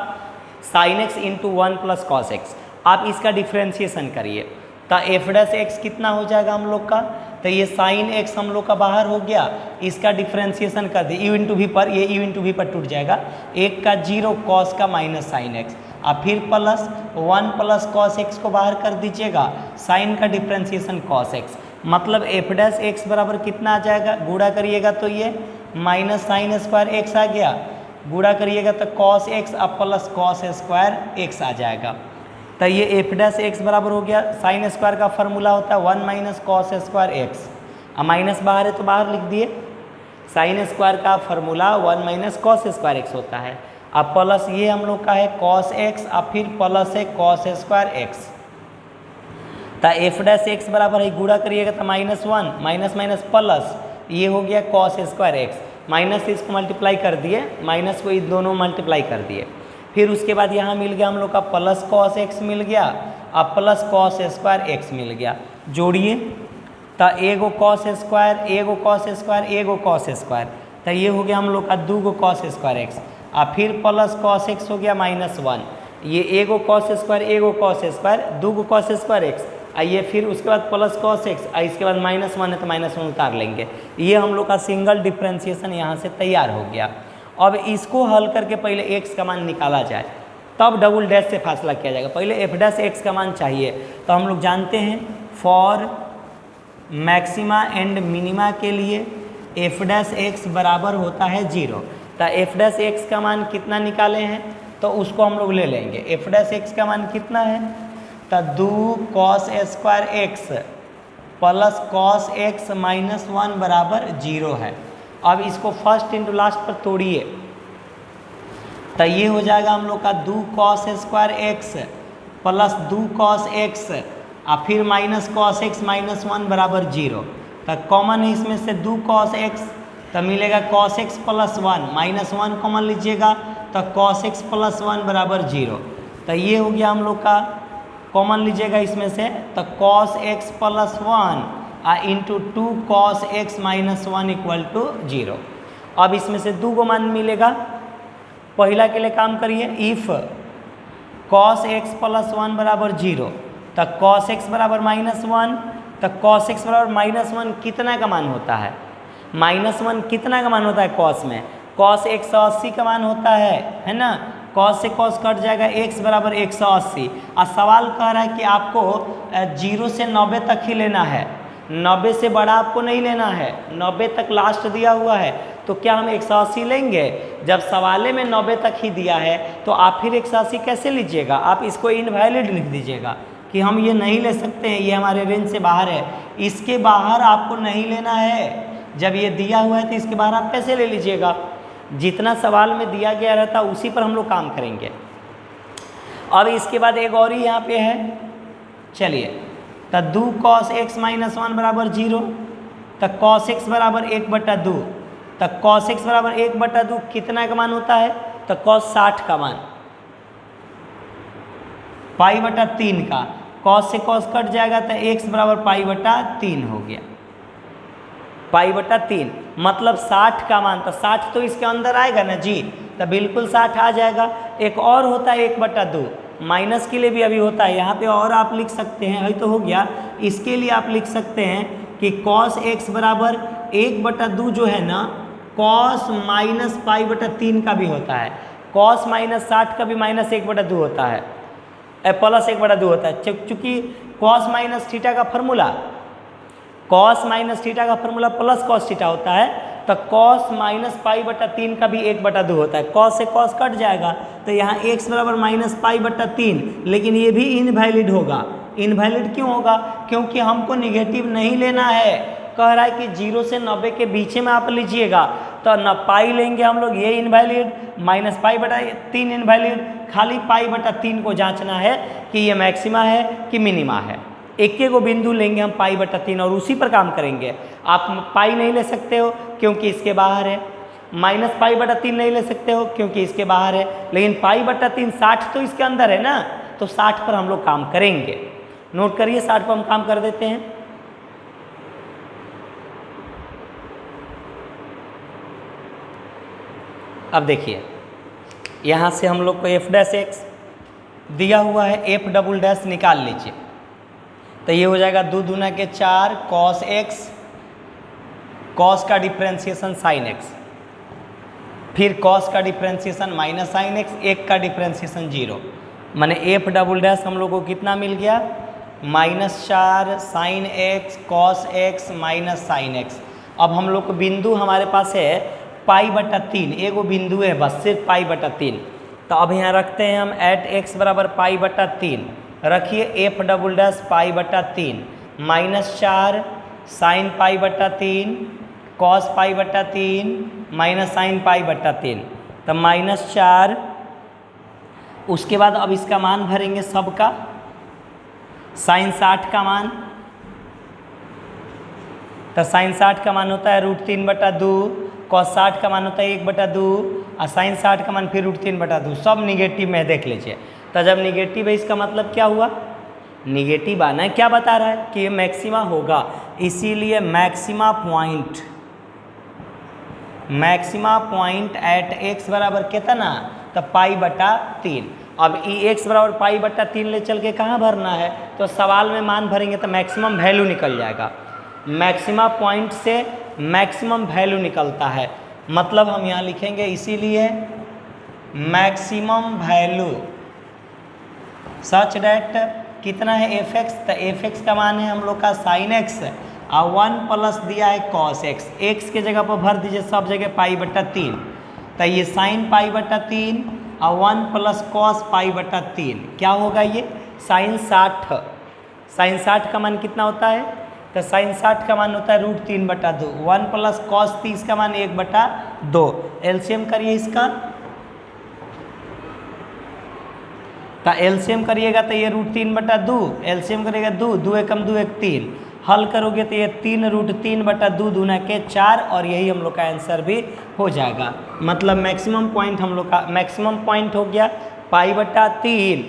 sine x into 1 plus cos x। आप इसका डिफ्रेंशिएशन करिए, तो f' कितना हो जाएगा हम लोग का? तो ये साइन x हम लोग का बाहर हो गया, इसका डिफ्रेंशिएशन कर दिए u इंटू वी पर, ये u इंटू वी पर टूट जाएगा, 1 का 0 कॉस का माइनस साइन x, अब फिर प्लस 1 प्लस कॉस x को बाहर कर दीजिएगा, साइन का डिफ्रेंशिएशन कॉस x, मतलब f' बराबर कितना आ जाएगा? गुणा करिएगा तो ये माइनस साइन स्क्वायर x आ गया, गुणा करिएगा तो कॉस x अब प्लस कॉस स्क्वायर x आ जाएगा, तो ये f' बराबर हो गया, साइन स्क्वायर का फॉर्मूला होता है 1 माइनस कॉस स्क्वायर x, अब माइनस बाहर है तो बाहर लिख दिए, साइन स्क्वायर का formula 1 minus cos square x होता है, अब प्लस ये हम लोग का है कॉस x, अब फिर प्लस है कॉस स्क्वायर x, तो f' बराबर है, गुणा करिएगा तो -1 माइनस माइनस प्लस, ये हो गया कॉस स्क्वायर x, माइनस इसको मल्टीप्लाई कर दिए, माइनस को ये दोनों मल्टीप्लाई कर दिए, फिर उसके बाद यहाँ मिल गया हम लोग का प्लस कॉस x मिल गया, अब प्लस कॉस स्क्वायर x मिल गया, जोड़िए तो एगो कॉस स्क्वायर, एगो कॉस स्क्वायर, एगो कॉस स्क्वायर, तो ये हो गया हम लोग का 2 कॉस स्क्वायर x, अब फिर प्लस कॉस x हो गया -1, ये एगो कॉस स्क्वायर, एगो cos square, 2 cos square x, आइए फिर उसके बाद प्लस कॉस x, इसके बाद -1 है तो -1 उतार लेंगे, ये हम लोग का सिंगल डिफ्रेंशिएशन यहाँ से तैयार हो गया। अब इसको हल करके पहले x का मान निकाला जाए, तब डबल डैश से फासला किया जाएगा, पहले f' का मान चाहिए, तो हम लोग जानते हैं फॉर मैक्सिमा एंड मिनिमा के लिए f' बराबर होता है 0, तो f' का मान कितना निकाले हैं तो उसको हम लोग ले लेंगे, f' का मान कितना है तो 2 cos square x plus cos x minus 1 बराबर 0 है। अब इसको फर्स्ट इंटू लास्ट पर तोड़िए तो ये हो जाएगा हम लोग का 2 cos square x plus 2 cos x और फिर माइनस कॉस एक्स माइनस 1 बराबर 0। तो कॉमन है इसमें से 2 कॉस एक्स, तो मिलेगा cos x plus 1 minus 1 common लीजिएगा तो कॉस एक्स प्लस 1 बराबर 0। तो ये हो गया हम लोग का, कॉमन लीजिएगा इसमें से तो cos x plus 1 into 2 cos x minus 1 equal to 0। अब इसमें से 2 को मान मिलेगा। पहला के लिए काम करिए, इफ कॉस एक्स प्लस 1 बराबर 0 तो कॉस एक्स बराबर माइनस 1, तो कॉस एक्स बराबर माइनस 1 कितना का मान होता है? माइनस 1 कितना का मान होता है कॉस में? कॉस 180 का मान होता है ना। कॉस से कॉस कट जाएगा, x बराबर 180। और सवाल कह रहा है कि आपको 0 से 90 तक ही लेना है, 90 से बड़ा आपको नहीं लेना है, 90 तक लास्ट दिया हुआ है। तो क्या हम 180 लेंगे? जब सवाले में 90 तक ही दिया है तो आप फिर 180 कैसे लीजिएगा? आप इसको इनवैलिड लिख दीजिएगा कि हम ये नहीं ले सकते हैं, ये हमारे रेंज से बाहर है, इसके बाहर आपको नहीं लेना है। जब ये दिया हुआ है तो इसके बाहर आप कैसे ले लीजिएगा? जितना सवाल में दिया गया रहता उसी पर हम लोग काम करेंगे। अब इसके बाद एक और ही यहाँ पे है, चलिए, तो 2 कॉस एक्स माइनस 1 बराबर 0, तो कॉस एक्स बराबर 1/2, तो कॉस एक्स बराबर 1/2 कितना का मान होता है? तो कॉस 60 का मान, π/3 का, कॉस से कॉस कट जाएगा तो x बराबर π/3 हो गया, π/3 मतलब 60 का मान, तो 60 तो इसके अंदर आएगा ना जी, तो बिल्कुल 60 आ जाएगा। एक और होता है 1/2, माइनस के लिए भी अभी होता है, यहाँ पे और आप लिख सकते हैं, अभी तो हो गया, इसके लिए आप लिख सकते हैं कि कॉस x बराबर 1/2 जो है ना, कॉस माइनस π/3 का भी होता है, कॉस माइनस 60 का भी माइनस 1/2 होता है, प्लस 1/2 होता है। चूँकि कॉस माइनस थीटा का फॉर्मूला, कॉस माइनस थीटा का फॉर्मूला प्लस कॉस थीटा होता है, तो कॉस माइनस π/3 का भी 1/2 होता है, कॉस से कॉस कट जाएगा तो यहाँ x बराबर माइनस π/3, लेकिन ये भी इनवैलिड होगा। इनवैलिड क्यों होगा? क्योंकि हमको निगेटिव नहीं लेना है, कह रहा है कि 0 से 90 के बीच में आप लीजिएगा, तो न पाई लेंगे हम लोग, ये इनवैलिड, माइनस π/3 इनवैलिड, खाली π/3 को जांचना है कि ये मैक्सिमा है कि मिनिमा है। एक एक को बिंदु लेंगे हम π/3 और उसी पर काम करेंगे। आप पाई नहीं ले सकते हो क्योंकि इसके बाहर है, माइनस π/3 नहीं ले सकते हो क्योंकि इसके बाहर है, लेकिन π/3 60 तो इसके अंदर है ना, तो 60 पर हम लोग काम करेंगे। नोट करिए, 60 पर हम काम कर देते हैं। अब देखिए, यहाँ से हम लोग को f' दिया हुआ है, f" निकाल लीजिए, तो ये हो जाएगा 2 दूना के 4 कॉस एक्स, कॉस का डिफ्रेंसिएशन साइन एक्स, फिर कॉस का डिफ्रेंसिएशन माइनस साइन एक्स, एक का डिफ्रेंसिएशन 0, माने f" हम लोग को कितना मिल गया? -4 sine x cos x minus sine x. अब हम लोग को बिंदु हमारे पास है π/3, एगो बिंदु है बस, सिर्फ π/3। तो अब यहाँ रखते हैं हम एट x बराबर π/3, रखिए f" π/3 -4 sine π/3 cos π/3 minus sine π/3, तो -4। उसके बाद अब इसका मान भरेंगे सबका, साइन 60 का मान, तो साइन 60 का मान होता है √3/2, कॉस 60 का मान होता है 1/2 और साइन 60 का मान फिर √3/2, सब निगेटिव में देख लीजिए। तो जब निगेटिव है इसका मतलब क्या हुआ? निगेटिव आना है। क्या बता रहा है? कि ये मैक्सिमा होगा, इसीलिए मैक्सिमा पॉइंट एट x बराबर कितना? तो π/3। अब ये x बराबर π/3 ले चल के कहाँ भरना है? तो सवाल में मान भरेंगे तो मैक्सिमम वैल्यू निकल जाएगा, मैक्सिमा पॉइंट से मैक्सिमम वैल्यू निकलता है, मतलब हम यहाँ लिखेंगे इसीलिए मैक्सिमम वैल्यू सच डैट कितना है fx, तो fx का मान है हम लोग का साइन x और 1 प्लस दिया है कॉस x, x के जगह पर भर दीजिए सब जगह π/3, तो ये साइन π/3 और 1 प्लस कॉस π/3 क्या होगा? ये साइन 60, साइन 60 का मान कितना होता है? तो साइन 60 का मान होता है √3/2। 1 प्लस कॉस 30 का मान 1/2। एलसीएम करिए इसका, तो एलसीएम करिएगा तो ये √3/2, एलसीएम करिएगा 2, 2 एकम 2 एक 3, हल करोगे तो ये 3 √3/2 दूना के 4, और यही हम लोग का आंसर भी हो जाएगा। मतलब मैक्सिमम पॉइंट हम लोग का मैक्सिमम पॉइंट हो गया π/3,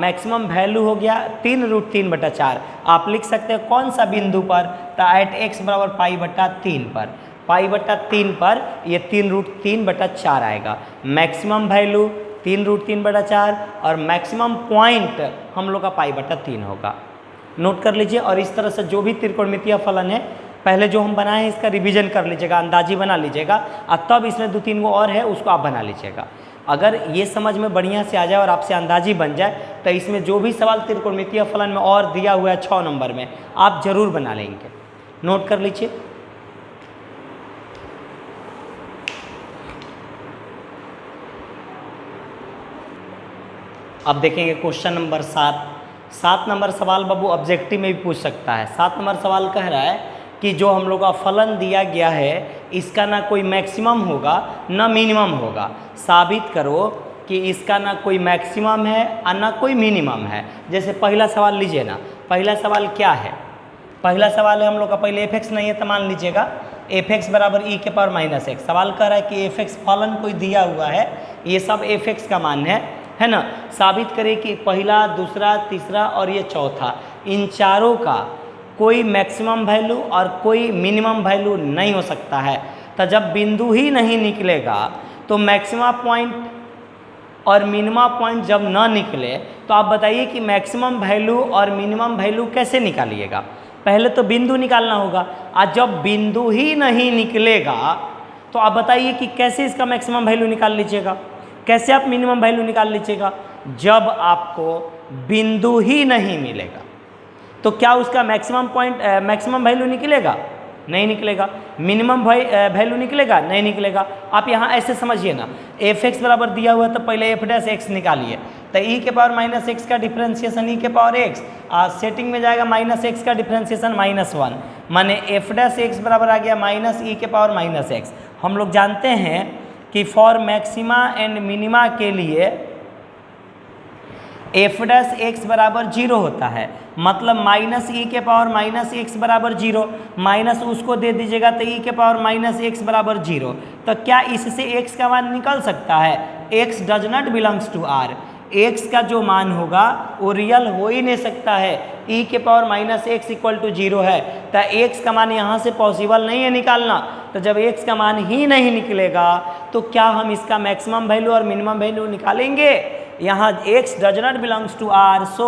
मैक्सिमम वैल्यू हो गया 3 √3/4। आप लिख सकते हैं कौन सा बिंदु पर, तो एट x बराबर π/3 पर, π/3 पर ये 3 √3/4 आएगा। मैक्सिमम वैल्यू 3 √3/4 और मैक्सिमम पॉइंट हम लोग का π/3 होगा। नोट कर लीजिए। और इस तरह से जो भी त्रिकोणमितीय फलन है पहले जो हम बनाए हैं इसका रिवीजन कर लीजिएगा, अंदाजी बना लीजिएगा, और तब इसमें 2-3 गो और है उसको आप बना लीजिएगा। अगर ये समझ में बढ़िया से आ जाए और आपसे अंदाजी बन जाए तो इसमें जो भी सवाल त्रिकोणमितीय फलन में और दिया हुआ है 6 नंबर में आप जरूर बना लेंगे। नोट कर लीजिए। अब देखेंगे क्वेश्चन नंबर 7 नंबर सवाल बाबू ऑब्जेक्टिव में भी पूछ सकता है। 7 नंबर सवाल कह रहा है कि जो हम लोग का फलन दिया गया है इसका ना कोई मैक्सिमम होगा ना मिनिमम होगा, साबित करो कि इसका ना कोई मैक्सिमम है और ना कोई मिनिमम है। जैसे पहला सवाल लीजिए ना, पहला सवाल क्या है, पहला सवाल है हम लोग का पहले f(x) नहीं है तो मान लीजिएगा f(x) बराबर e⁻⁻x। सवाल कर रहा है कि f(x) फलन कोई दिया हुआ है, ये सब f(x) का मान है ना। साबित करें कि पहला, दूसरा, तीसरा और ये चौथा, इन चारों का कोई मैक्सिमम वैल्यू और कोई मिनिमम वैल्यू नहीं हो सकता है। तो जब बिंदु ही नहीं निकलेगा तो मैक्सिमम पॉइंट और मिनिमम पॉइंट जब ना निकले तो आप बताइए कि मैक्सिमम वैल्यू और मिनिमम वैल्यू कैसे निकालिएगा। पहले तो बिंदु निकालना होगा, और जब बिंदु ही नहीं निकलेगा तो आप बताइए कि कैसे इसका मैक्सिमम वैल्यू निकाल लीजिएगा, कैसे आप मिनिमम वैल्यू निकाल लीजिएगा। जब आपको बिंदु ही नहीं मिलेगा तो क्या उसका मैक्सिमम पॉइंट मैक्सिमम वैल्यू निकलेगा? नहीं निकलेगा। मिनिमम वैल्यू निकलेगा? नहीं निकलेगा। आप यहाँ ऐसे समझिए ना, f(x) बराबर दिया हुआ तो पहले f' निकालिए, तो e⁻⁻x का डिफ्रेंसिएशन e⁻x, सेटिंग में जाएगा -x का डिफ्रेंसिएशन -1, माने f' बराबर आ गया -e⁻⁻x। हम लोग जानते हैं कि फॉर मैक्सिमा एंड मिनिमा के लिए f' बराबर 0 होता है, मतलब -e⁻⁻x बराबर 0, माइनस उसको दे दीजिएगा तो e⁻⁻x बराबर 0। तो क्या इससे x का मान निकल सकता है? x does not belongs to r, x का जो मान होगा वो रियल हो ही नहीं सकता है। e⁻⁻x = 0 है, तो x का मान यहाँ से पॉसिबल नहीं है निकालना। तो जब x का मान ही नहीं निकलेगा तो क्या हम इसका मैक्सिमम वैल्यू और मिनिमम वैल्यू निकालेंगे? यहाँ x does not belongs to r, so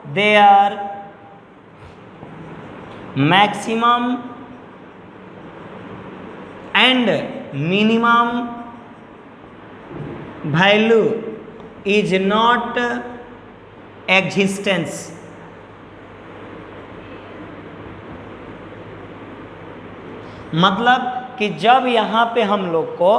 there maximum and minimum value is not existence. मतलब कि जब यहाँ पे हम लोग को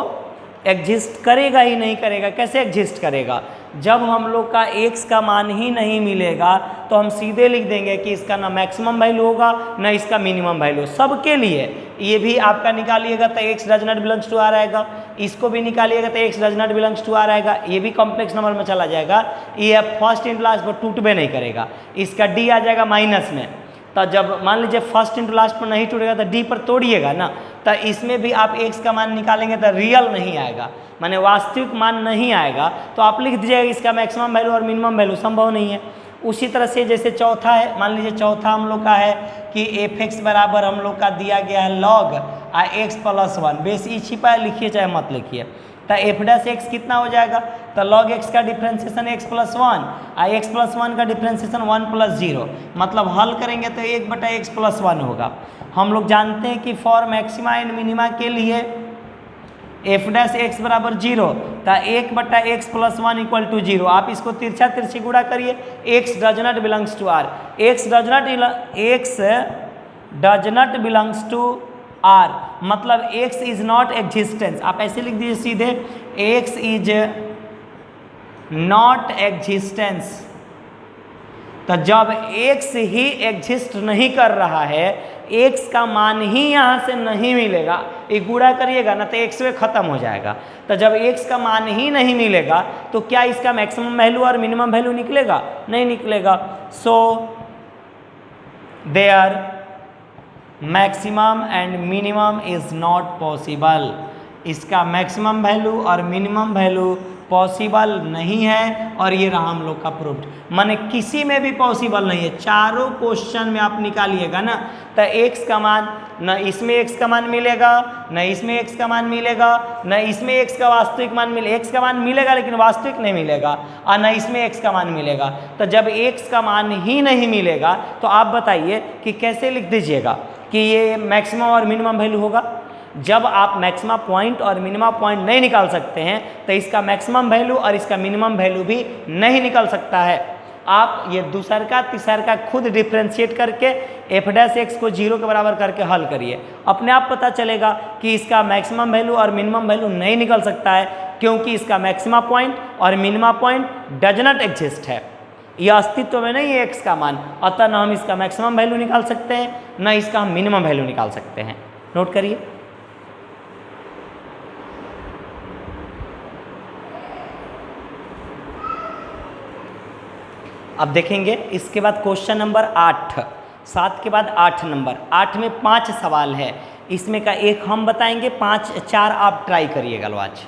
एग्जिस्ट करेगा ही नहीं करेगा। कैसे एग्जिस्ट करेगा? जब हम लोग का x का मान ही नहीं मिलेगा तो हम सीधे लिख देंगे कि इसका ना मैक्सिमम वैल्यू होगा ना इसका मिनिमम वैल्यू। सबके लिए ये भी आपका निकालिएगा तो x does not belongs to r आएगा, इसको भी निकालिएगा तो x does not belongs to r आएगा। ये भी कॉम्प्लेक्स नंबर में चला जाएगा, ये फर्स्ट इंटू लास्ट पर टूटबे नहीं करेगा। इसका d आ जाएगा माइनस में, तो जब मान लीजिए फर्स्ट इंटू लास्ट पर नहीं टूटेगा तो d पर तोड़िएगा ना, तो इसमें भी आप x का मान निकालेंगे तो रियल नहीं आएगा, माने वास्तविक मान नहीं आएगा। तो आप लिख दीजिएगा इसका मैक्सिमम वैल्यू और मिनिमम वैल्यू संभव नहीं है। उसी तरह से जैसे चौथा है, मान लीजिए चौथा हम लोग का है कि f(x) बराबर हम लोग का दिया गया है log x + 1, बेस ई छिपा है, लिखिए चाहे मत लिखिए। तो f' कितना हो जाएगा? तो log x का डिफ्रेंसिएशन x + 1, x + 1 का डिफ्रेंसिएशन 1 + 0, मतलब हल करेंगे तो 1/x + 1 होगा। हम लोग जानते हैं कि फॉर मैक्सिमा एंड मिनिमा के लिए f' बराबर 0, तो 1/x + 1 = 0। आप इसको तिरछा तिरछी गुणा करिए, x does not belongs to r, x does not belongs to r, मतलब x इज नॉट एग्जिस्टेंस। आप ऐसे लिख दीजिए सीधे, x इज नॉट एग्जिस्टेंस तो जब x ही एग्जिस्ट नहीं कर रहा है, x का मान ही यहाँ से नहीं मिलेगा, ये गुणा करिएगा ना तो x वे खत्म हो जाएगा। तो जब x का मान ही नहीं मिलेगा तो क्या इसका मैक्सिमम वैल्यू और मिनिमम वैल्यू निकलेगा? नहीं निकलेगा। So there maximum and minimum is not possible, इसका मैक्सिमम वैल्यू और मिनिमम वैल्यू पॉसिबल नहीं है, और ये रहा हम लोग का प्रूफ। माने किसी में भी पॉसिबल नहीं है। चारों क्वेश्चन में आप निकालिएगा ना तो x का मान, न इसमें x का मान मिलेगा, न इसमें x का मान मिलेगा, न इसमें x का वास्तविक मान मिलेगा। x का मान मिलेगा लेकिन वास्तविक नहीं मिलेगा, और न इसमें x का मान मिलेगा। तो जब x का मान ही नहीं मिलेगा तो आप बताइए कि कैसे लिख दीजिएगा कि ये मैक्सिमम और मिनिमम वैल्यू होगा। जब आप मैक्सिमा पॉइंट और मिनिमा पॉइंट नहीं निकाल सकते हैं तो इसका मैक्सिमम वैल्यू और इसका मिनिमम वैल्यू भी नहीं निकल सकता है। आप ये दूसर का तीसर का खुद डिफ्रेंशिएट करके f' को 0 के बराबर करके हल करिए, अपने आप पता चलेगा कि इसका मैक्सिमम वैल्यू और मिनिमम वैल्यू नहीं निकल सकता है, क्योंकि इसका मैक्सिमा पॉइंट और minima point does not exist है, यह अस्तित्व में नहीं है x का मान। अतः न हम इसका मैक्सिमम वैल्यू निकाल सकते हैं न इसका हम मिनिमम वैल्यू निकाल सकते हैं। नोट करिए। अब देखेंगे इसके बाद क्वेश्चन नंबर 8, 7 के बाद 8 नंबर। 8 में 5 सवाल है, इसमें का एक हम बताएंगे, 4 आप ट्राई करिएगा। लो आज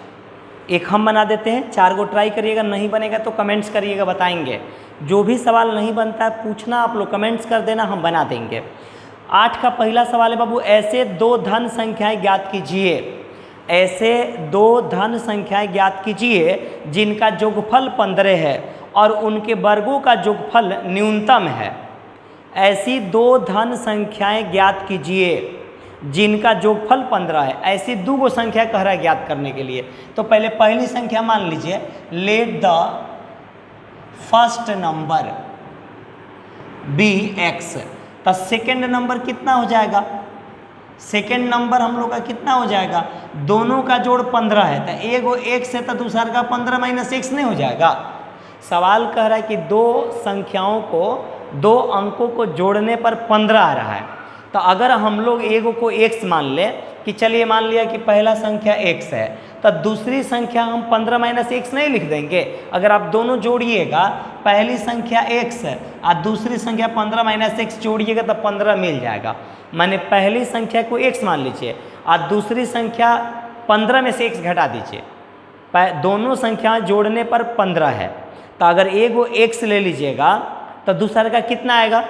एक हम बना देते हैं, 4 को ट्राई करिएगा, नहीं बनेगा तो कमेंट्स करिएगा, बताएंगे। जो भी सवाल नहीं बनता है पूछना, आप लोग कमेंट्स कर देना, हम बना देंगे। 8 का पहला सवाल है बाबू, ऐसे 2 धन संख्याएँ ज्ञात कीजिए, ऐसे 2 धन संख्याएँ ज्ञात कीजिए जिनका योगफल 15 है और उनके वर्गों का योगफल न्यूनतम है। ऐसी 2 धन संख्याएं ज्ञात कीजिए जिनका योगफल 15 है। ऐसी 2 संख्या कह रहा है ज्ञात करने के लिए। तो पहले पहली संख्या मान लीजिए, let the first number be x। तो सेकेंड नंबर कितना हो जाएगा? सेकेंड नंबर हम लोग का कितना हो जाएगा? दोनों का जोड़ 15 है, तो एगो x है तो दूसरा का 15 - x नहीं हो जाएगा? सवाल कह रहा है कि 2 संख्याओं को, 2 अंकों को जोड़ने पर 15 आ रहा है। तो अगर हम लोग एगो को x मान ले कि चलिए मान लिया कि पहला संख्या x है, तो दूसरी संख्या हम 15 - x नहीं लिख देंगे। अगर आप दोनों जोड़िएगा, पहली संख्या x है और दूसरी संख्या 15 - x जोड़िएगा तो 15 मिल जाएगा। माने पहली संख्या को x मान लीजिए और दूसरी संख्या 15 में से x घटा दीजिए, दोनों संख्या जोड़ने पर 15 है। तो अगर एगो x ले लीजिएगा तो दूसरा का कितना आएगा?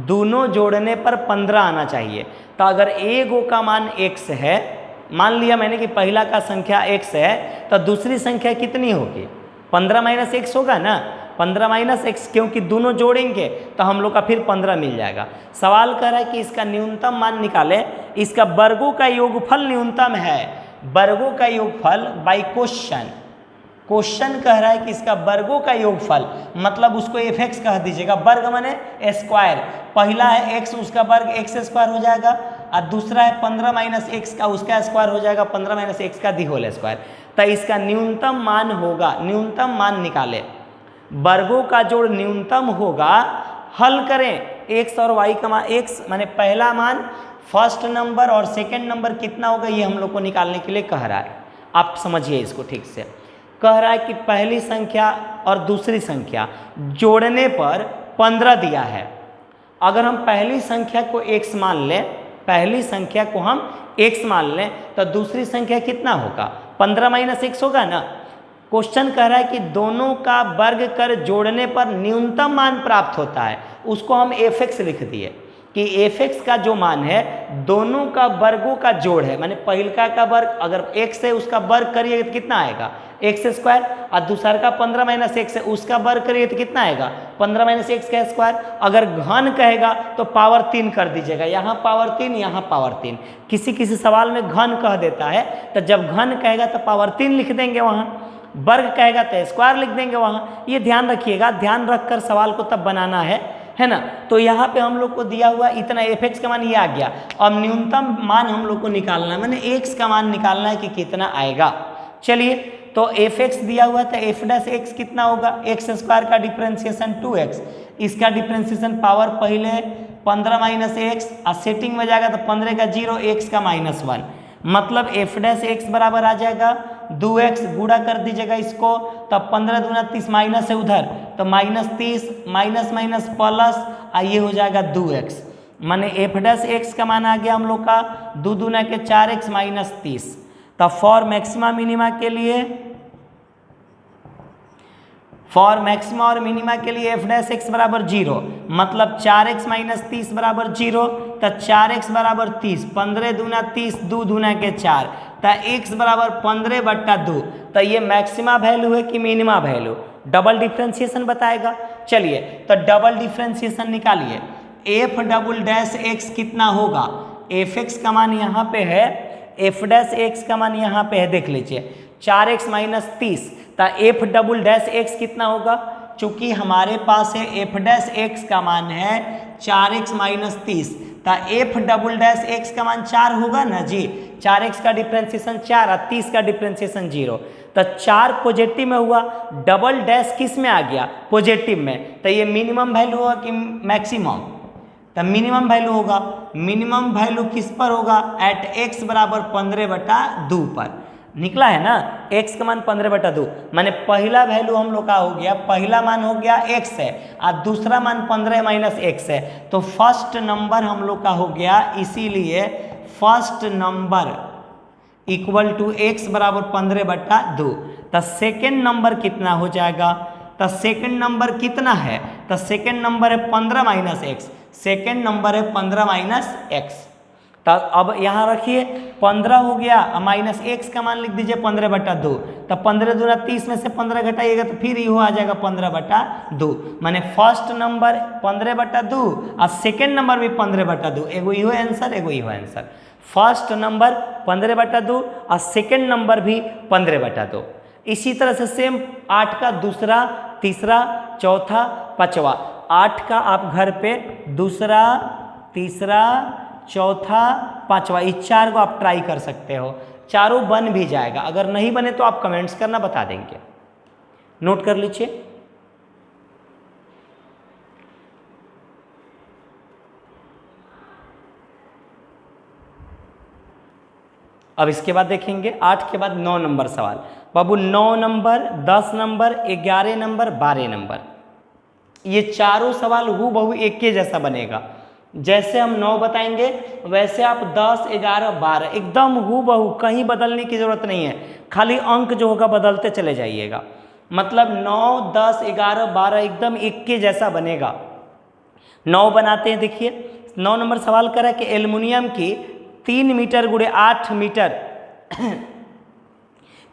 दोनों जोड़ने पर 15 आना चाहिए। तो अगर एगो का मान x है, मान लिया मैंने कि पहला का संख्या x है, तो दूसरी संख्या कितनी होगी? 15 - x होगा ना, 15 - x, क्योंकि दोनों जोड़ेंगे तो हम लोग का फिर 15 मिल जाएगा। सवाल कर रहा है कि इसका न्यूनतम मान निकालें, इसका वर्गों का योगफल न्यूनतम है। वर्गों का योगफल बाय क्वेश्चन, क्वेश्चन कह रहा है कि इसका वर्गों का योगफल, मतलब उसको f(x) कह दीजिएगा। वर्ग माने स्क्वायर, पहला है x, उसका वर्ग x² हो जाएगा, और दूसरा है 15 - x का, उसका स्क्वायर हो जाएगा 15 - x का दी होल स्क्वायर। तो इसका न्यूनतम मान होगा, न्यूनतम मान निकाले, वर्गों का जोड़ न्यूनतम होगा। हल करें, x और y का मान, x माने पहला मान, फर्स्ट नंबर और सेकेंड नंबर कितना होगा ये हम लोग को निकालने के लिए कह रहा है। आप समझिए इसको ठीक से। कह रहा है कि पहली संख्या और दूसरी संख्या जोड़ने पर 15 दिया है। अगर हम पहली संख्या को x मान लें, पहली संख्या को हम x मान लें, तो दूसरी संख्या कितना होगा? 15 - x होगा ना। क्वेश्चन कह रहा है कि दोनों का वर्ग कर जोड़ने पर न्यूनतम मान प्राप्त होता है, उसको हम f(x) लिख दिए कि f(x) का जो मान है दोनों का वर्गों का जोड़ है। माने पहलका का वर्ग अगर x है उसका वर्ग करिए तो कितना आएगा? x², और दूसरा का 15 - x है उसका वर्ग करिए तो कितना आएगा? 15 - x का स्क्वायर। अगर घन कहेगा तो पावर 3 कर दीजिएगा, यहाँ पावर 3, यहाँ पावर 3। किसी किसी सवाल में घन कह देता है, तो जब घन कहेगा तो पावर 3 लिख देंगे, वहाँ वर्ग कहेगा तो स्क्वायर लिख देंगे वहाँ। ये ध्यान रखिएगा, ध्यान रखकर सवाल को तब बनाना है ना। तो यहाँ पे हम लोग को दिया हुआ इतना f(x) का मान ये आ गया। अब न्यूनतम मान हम लोग को निकालना है, मैंने x का मान निकालना है कि कितना आएगा। चलिए, तो f(x) दिया हुआ था, f'(x) कितना होगा? x² का डिफ्रेंसिएशन 2x, इसका डिफ्रेंसिएशन पावर पहले 15 माइनस एक्स और सेटिंग में जाएगा तो 15 का 0 एक्स का -1, मतलब एफ डैश एक्स बराबर आ जाएगा 2x, गुणा कर दीजिएगा इसको, तब 15 दूना 30 माइनस है उधर तो -30 माइनस माइनस प्लस ये हो जाएगा 2x, माने एफ डैश एक्स का मान आ गया हम लोग का 2 दूना के 4x माइनस 30। तब फॉर मैक्सिमा मिनिमा के लिए, फॉर मैक्सिमा और मिनिमा के लिए एफ डैश एक्स बराबर 0, मतलब 4x माइनस 30 बराबर 0, तो 4x बराबर 30, 15 दूना 30, 2 दूना के 4, तो x बराबर 15/2। तो ये मैक्सिमा वैल्यू है कि मिनिमा वैल्यू, डबल डिफ्रेंशिएशन बताएगा। चलिए तो डबल डिफ्रेंशिएशन निकालिए, एफ डबल डैश एक्स कितना होगा, एफ एक्स का मान यहाँ पे है, एफ डैश एक्स का मान यहाँ पे है, देख लीजिए 4x माइनस 30, तो एफ डबल डैश एक्स कितना होगा, चूंकि हमारे पास है एफ डैश एक्स का मान है 4x माइनस 30, तो एफ डबल डैश एक्स का मान 4 होगा ना जी, 4x का डिफ्रेंशिएशन 4 और 30 का डिफ्रेंशिएशन 0, तो 4 पॉजिटिव में हुआ, डबल डैश किस में आ गया, पॉजिटिव में, तो ये मिनिमम वैल्यू होगा कि मैक्सिमम, तो मिनिमम वैल्यू होगा, मिनिमम वैल्यू किस पर होगा, एट x बराबर 15/2 पर निकला है ना, x का मान 15/2, माने पहला वैल्यू हम लोग का हो गया, पहला मान हो गया x है और दूसरा मान 15 माइनस x है, तो फर्स्ट नंबर हम लोग का हो गया, इसीलिए first number equal to x बराबर 15/2। तो सेकेंड नंबर कितना हो जाएगा, तो सेकेंड नंबर कितना है, तो सेकेंड नंबर है 15 माइनस एक्स, सेकेंड नंबर है 15 माइनस एक्स। तो अब यहाँ रखिए 15 हो गया माइनस एक्स का मान लिख दीजिए 15/2, तो 15 दूना 30 में से 15 घटाइएगा तो फिर ये आ जाएगा 15/2, माने फर्स्ट नंबर 15/2 और सेकेंड नंबर भी 15/2, एगो इहो आंसर एगो इहो आंसर, फर्स्ट नंबर 15/2 और सेकेंड नंबर भी 15/2। इसी तरह से सेम 8 का दूसरा, तीसरा, चौथा, पांचवा, 8 का आप घर पे दूसरा, तीसरा, चौथा, पांचवा, इस 4 को आप ट्राई कर सकते हो, चारों बन भी जाएगा, अगर नहीं बने तो आप कमेंट्स करना, बता देंगे, नोट कर लीजिए। अब इसके बाद देखेंगे 8 के बाद 9 नंबर सवाल, बाबू 9 नंबर, 10 नंबर, 11 नंबर, 12 नंबर, ये चारों सवाल हूबहू एक के जैसा बनेगा, जैसे हम 9 बताएंगे वैसे आप 10, 11, 12 एकदम हूबहू, कहीं बदलने की जरूरत नहीं है, खाली अंक जो होगा बदलते चले जाइएगा, मतलब 9, 10, 11, 12 एकदम एक के जैसा बनेगा। 9 बनाते हैं, देखिए 9 नंबर सवाल करा कि एल्युमिनियम की 3 मीटर गुणे 8 मीटर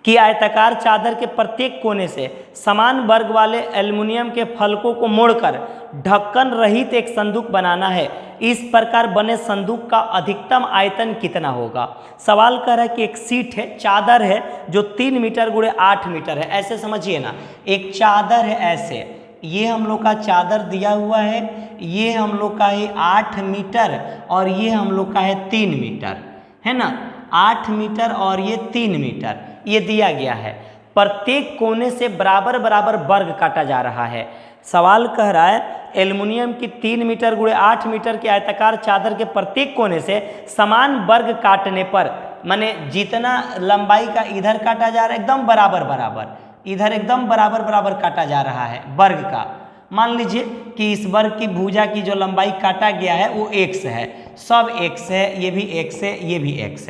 कि आयताकार चादर के प्रत्येक कोने से समान वर्ग वाले एल्युमिनियम के फलकों को मोड़कर ढक्कन रहित एक संदूक बनाना है, इस प्रकार बने संदूक का अधिकतम आयतन कितना होगा। सवाल कर रहा है कि एक सीट है, चादर है जो 3 मीटर गुणे 8 मीटर है, ऐसे समझिए ना, एक चादर है ऐसे, ये हम लोग का चादर दिया हुआ है, ये हम लोग का है 8 मीटर और ये हम लोग का है 3 मीटर, है ना, 8 मीटर और ये 3 मीटर, ये दिया गया है, प्रत्येक कोने से बराबर बराबर वर्ग काटा जा रहा है। सवाल कह रहा है एल्युमिनियम की 3 मीटर गुणे 8 मीटर की आयताकार चादर के प्रत्येक कोने से समान वर्ग काटने पर, माने जितना लंबाई का इधर काटा जा रहा है एकदम बराबर बराबर, इधर एकदम बराबर बराबर काटा जा रहा है वर्ग का, मान लीजिए कि इस वर्ग की भुजा की जो लंबाई काटा गया है वो x है, सब x है, ये भी x है, ये भी x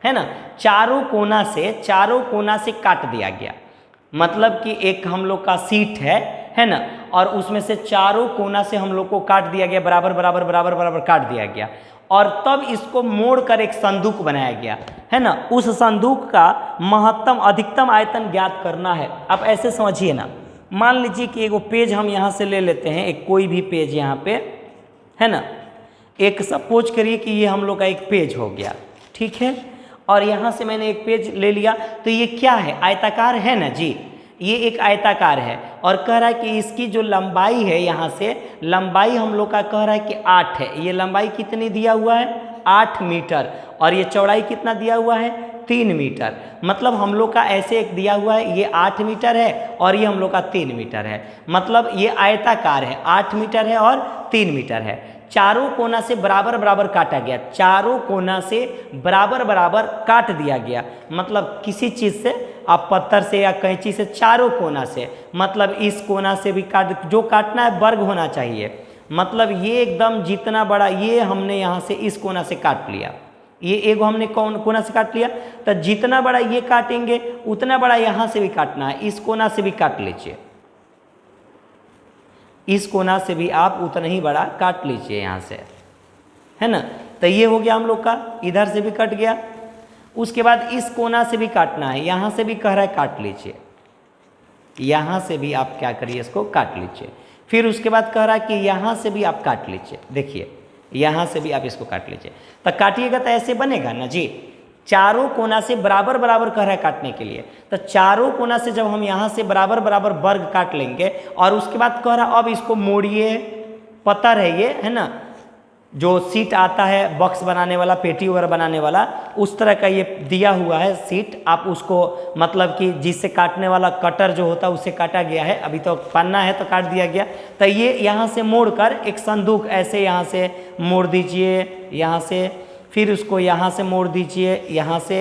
है ना, चारों कोना से काट दिया गया, मतलब कि एक हम लोग का सीट है ना, और उसमें से चारों कोना से हम लोग को काट दिया गया, बराबर बराबर बराबर बराबर काट दिया गया, और तब इसको मोड़कर एक संदूक बनाया गया, है ना, उस संदूक का महत्तम अधिकतम आयतन ज्ञात करना है। आप ऐसे समझिए ना, मान लीजिए कि एगो पेज हम यहाँ से ले लेते हैं, एक कोई भी पेज यहाँ पे, है ना, एक सपोज करिए कि ये हम लोग का एक पेज हो गया, ठीक है, और यहाँ से मैंने एक पेज ले लिया, तो ये क्या है, आयताकार है ना जी, ये एक आयताकार है, और कह रहा है कि इसकी जो लंबाई है, यहाँ से लंबाई हम लोग का कह रहा है कि 8 है, ये लंबाई कितनी दिया हुआ है 8 मीटर, और ये चौड़ाई कितना दिया हुआ है 3 मीटर। मतलब हम लोग का ऐसे एक दिया हुआ है, ये 8 मीटर है और ये हम लोग का 3 मीटर है। मतलब ये आयताकार है, 8 मीटर है और 3 मीटर है। चारों कोना से बराबर बराबर काटा गया, चारों कोना से बराबर बराबर काट दिया गया। मतलब किसी चीज़ से, आप पत्थर से या कैंची से, चारों कोना से, मतलब इस कोना से भी काट, जो काटना है वर्ग होना चाहिए। मतलब ये एकदम जितना बड़ा, ये हमने यहाँ से इस कोना से काट लिया, ये एगो हमने कोना से काट लिया, तो जितना बड़ा ये काटेंगे उतना बड़ा यहाँ से भी काटना है, इस कोना से भी काट लीजिए, इस कोना से भी आप उतना ही बड़ा काट लीजिए यहाँ से, है ना। तो ये हो गया हम लोग का, इधर से भी कट गया। उसके बाद इस कोना से भी काटना है, यहाँ से भी कह रहा है काट लीजिए, यहाँ से भी आप क्या करिए, इसको काट लीजिए। फिर उसके बाद कह रहा है कि यहाँ से भी आप काट लीजिए, देखिए यहाँ से भी आप इसको काट लीजिए। तो काटिएगा तो ऐसे बनेगा ना जी, चारों कोना से बराबर बराबर कह रहा है काटने के लिए। तो चारों कोना से जब हम यहाँ से बराबर बराबर वर्ग काट लेंगे, और उसके बाद कह रहा अब इसको मोड़िए, पत्थर है ये, है ना, जो सीट आता है बॉक्स बनाने वाला, पेटी वगैरह बनाने वाला, उस तरह का ये दिया हुआ है सीट। आप उसको मतलब कि जिससे काटने वाला कटर जो होता है उससे काटा गया है, अभी तो पन्ना है तो काट दिया गया। तो ये यहाँ से मोड़कर एक संदूक ऐसे यहाँ से मोड़ दीजिए, यहाँ से, फिर उसको यहाँ से मोड़ दीजिए, यहाँ से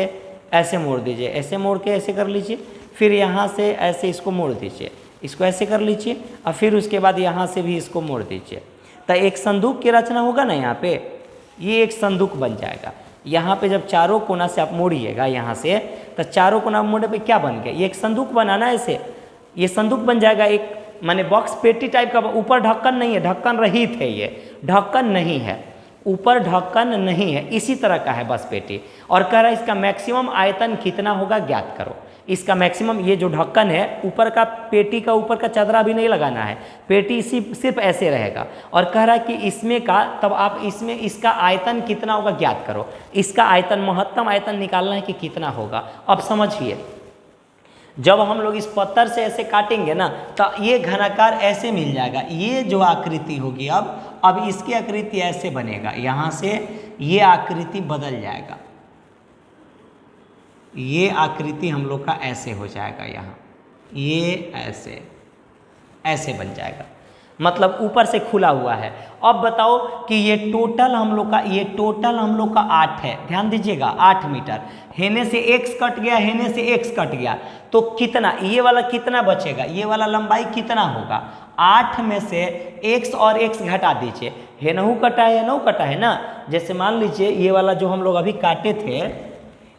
ऐसे मोड़ दीजिए, ऐसे मोड़ के ऐसे कर लीजिए, फिर यहाँ से ऐसे इसको मोड़ दीजिए, इसको ऐसे कर लीजिए, और फिर उसके बाद यहाँ से भी इसको मोड़ दीजिए। तो एक संदूक की रचना होगा ना यहाँ पे, ये एक संदूक बन जाएगा। यहाँ पे जब चारों कोना से आप मोड़िएगा यहाँ से, तो चारों कोना मोड़ने पे क्या बन गया, ये एक संदूक बनाना ऐसे, ये संदूक बन जाएगा एक, माने बॉक्स पेटी टाइप का। ऊपर ढक्कन नहीं है, ढक्कन रहित है, ये ढक्कन नहीं है, ऊपर ढक्कन नहीं है, इसी तरह का है बस पेटी। और कह रहा है इसका मैक्सिमम आयतन कितना होगा ज्ञात करो। इसका मैक्सिमम, ये जो ढक्कन है ऊपर का, पेटी का ऊपर का चादरा भी नहीं लगाना है, पेटी सिर्फ ऐसे रहेगा। और कह रहा है कि इसमें का, तब आप इसमें इसका आयतन कितना होगा ज्ञात करो। इसका आयतन, महत्तम आयतन निकालना है कि कितना होगा। अब समझिए, जब हम लोग इस पत्थर से ऐसे काटेंगे ना, तो ये घनाकार ऐसे मिल जाएगा, ये जो आकृति होगी अब इसकी आकृति ऐसे बनेगा, यहाँ से ये आकृति बदल जाएगा, ये आकृति हम लोग का ऐसे हो जाएगा, यहाँ ये ऐसे बन जाएगा। मतलब ऊपर से खुला हुआ है। अब बताओ कि ये टोटल हम लोग का 8 है, ध्यान दीजिएगा, 8 मीटर। हेने से x कट गया, हेने से x कट गया, तो कितना, ये वाला कितना बचेगा, ये वाला लंबाई कितना होगा। 8 में से x और x घटा दीजिए, हेनहू कटा है, हेनहू कटा है ना। जैसे मान लीजिए ये वाला जो हम लोग अभी काटे थे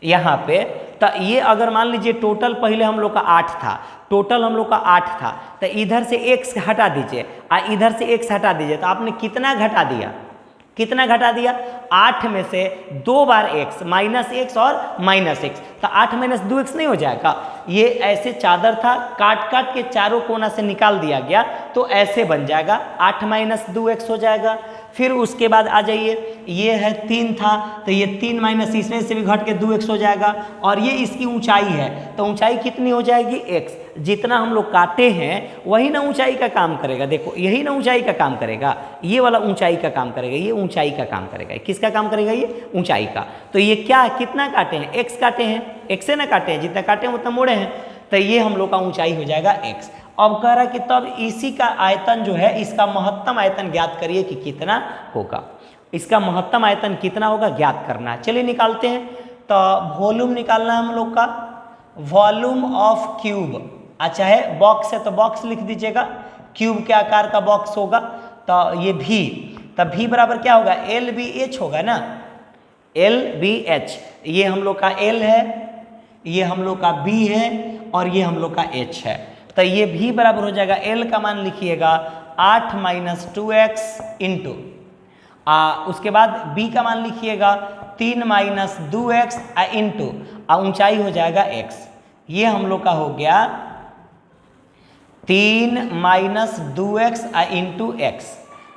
यहाँ पे, तो ये अगर मान लीजिए टोटल पहले हम लोग का 8 था, टोटल हम लोग का 8 था, तो इधर से x हटा दीजिए और इधर से x हटा दीजिए, तो आपने कितना घटा दिया, कितना घटा दिया। 8 में से 2 बार x, -x और -x, तो 8 - 2x नहीं हो जाएगा। ये ऐसे चादर था, काट काट के चारों कोना से निकाल दिया गया, तो ऐसे बन जाएगा, 8 - 2x हो जाएगा। फिर उसके बाद आ जाइए, ये है 3 था, तो ये 3 माइनस इसमें से भी घट के 2x हो जाएगा। और ये इसकी ऊंचाई है, तो ऊंचाई कितनी हो जाएगी, x। जितना हम लोग काटे हैं वही ना ऊंचाई का काम करेगा, देखो यही ना ऊंचाई का काम करेगा, ये वाला ऊंचाई का काम करेगा, ये ऊंचाई का काम करेगा। किसका काम करेगा, ये ऊंचाई का। तो ये क्या, कितना काटे हैं, x काटे हैं, x से ना काटे हैं, जितना काटे हैं उतना मोड़े हैं, तो ये हम लोग का ऊंचाई हो जाएगा x। अब कह रहा है कि तब इसी का आयतन जो है, इसका महत्तम आयतन ज्ञात करिए कि कितना होगा। इसका महत्तम आयतन कितना होगा ज्ञात करना है, चलिए निकालते हैं। तो वॉल्यूम निकालना है हम लोग का, वॉल्यूम ऑफ क्यूब। अच्छा है, बॉक्स है तो बॉक्स लिख दीजिएगा, क्यूब के आकार का बॉक्स होगा, तो ये v, तब v बराबर क्या होगा, LBH होगा ना, LBH। ये हम लोग का L है, ये हम लोग का B है, और ये हम लोग का H है। तो ये v बराबर हो जाएगा, L का मान लिखिएगा 8 - 2x इंटू, उसके बाद b का मान लिखिएगा 3 - 2x इंटू, ऊंचाई हो जाएगा x। ये हम लोग का हो गया 3 - 2x इंटू x।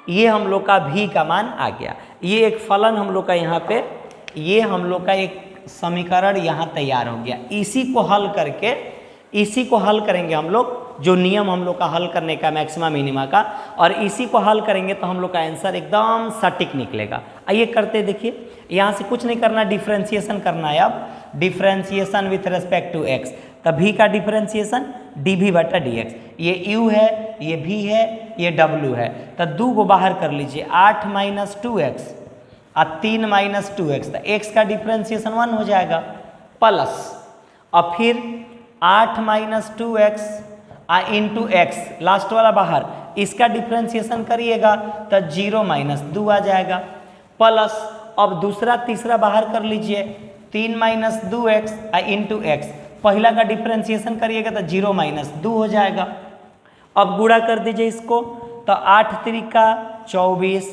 ये हम लोग का v का मान आ गया। ये एक फलन हम लोग का यहाँ पे, ये हम लोग का एक समीकरण यहाँ तैयार हो गया। इसी को हल करके, इसी को हल करेंगे हम लोग जो नियम हम लोग का हल करने का मैक्सिमा मिनिमा का, और इसी को हल करेंगे तो हम लोग का आंसर एकदम सटीक निकलेगा। आइए करते देखिए, यहाँ से कुछ नहीं करना, डिफ्रेंसिएशन करना है। अब differentiation with respect to x, तभी का डिफ्रेंसिएशन dv बटा dx, ये u है, ये v है, ये w है, तो 2 को बाहर कर लीजिए, 8 माइनस 2x और 3 माइनस 2x, तो x का डिफ्रेंसिएशन 1 हो जाएगा, प्लस और फिर 8 minus 2x into x, last वाला बाहर, इसका डिफ्रेंसिएशन करिएगा तो 0 माइनस 2 आ जाएगा, प्लस अब दूसरा तीसरा बाहर कर लीजिए, 3 माइनस 2x इंटू एक्स, पहला का डिफ्रेंसिएशन करिएगा तो 0 माइनस 2 हो जाएगा। अब गुणा कर दीजिए इसको, तो 8 त्रिका 24,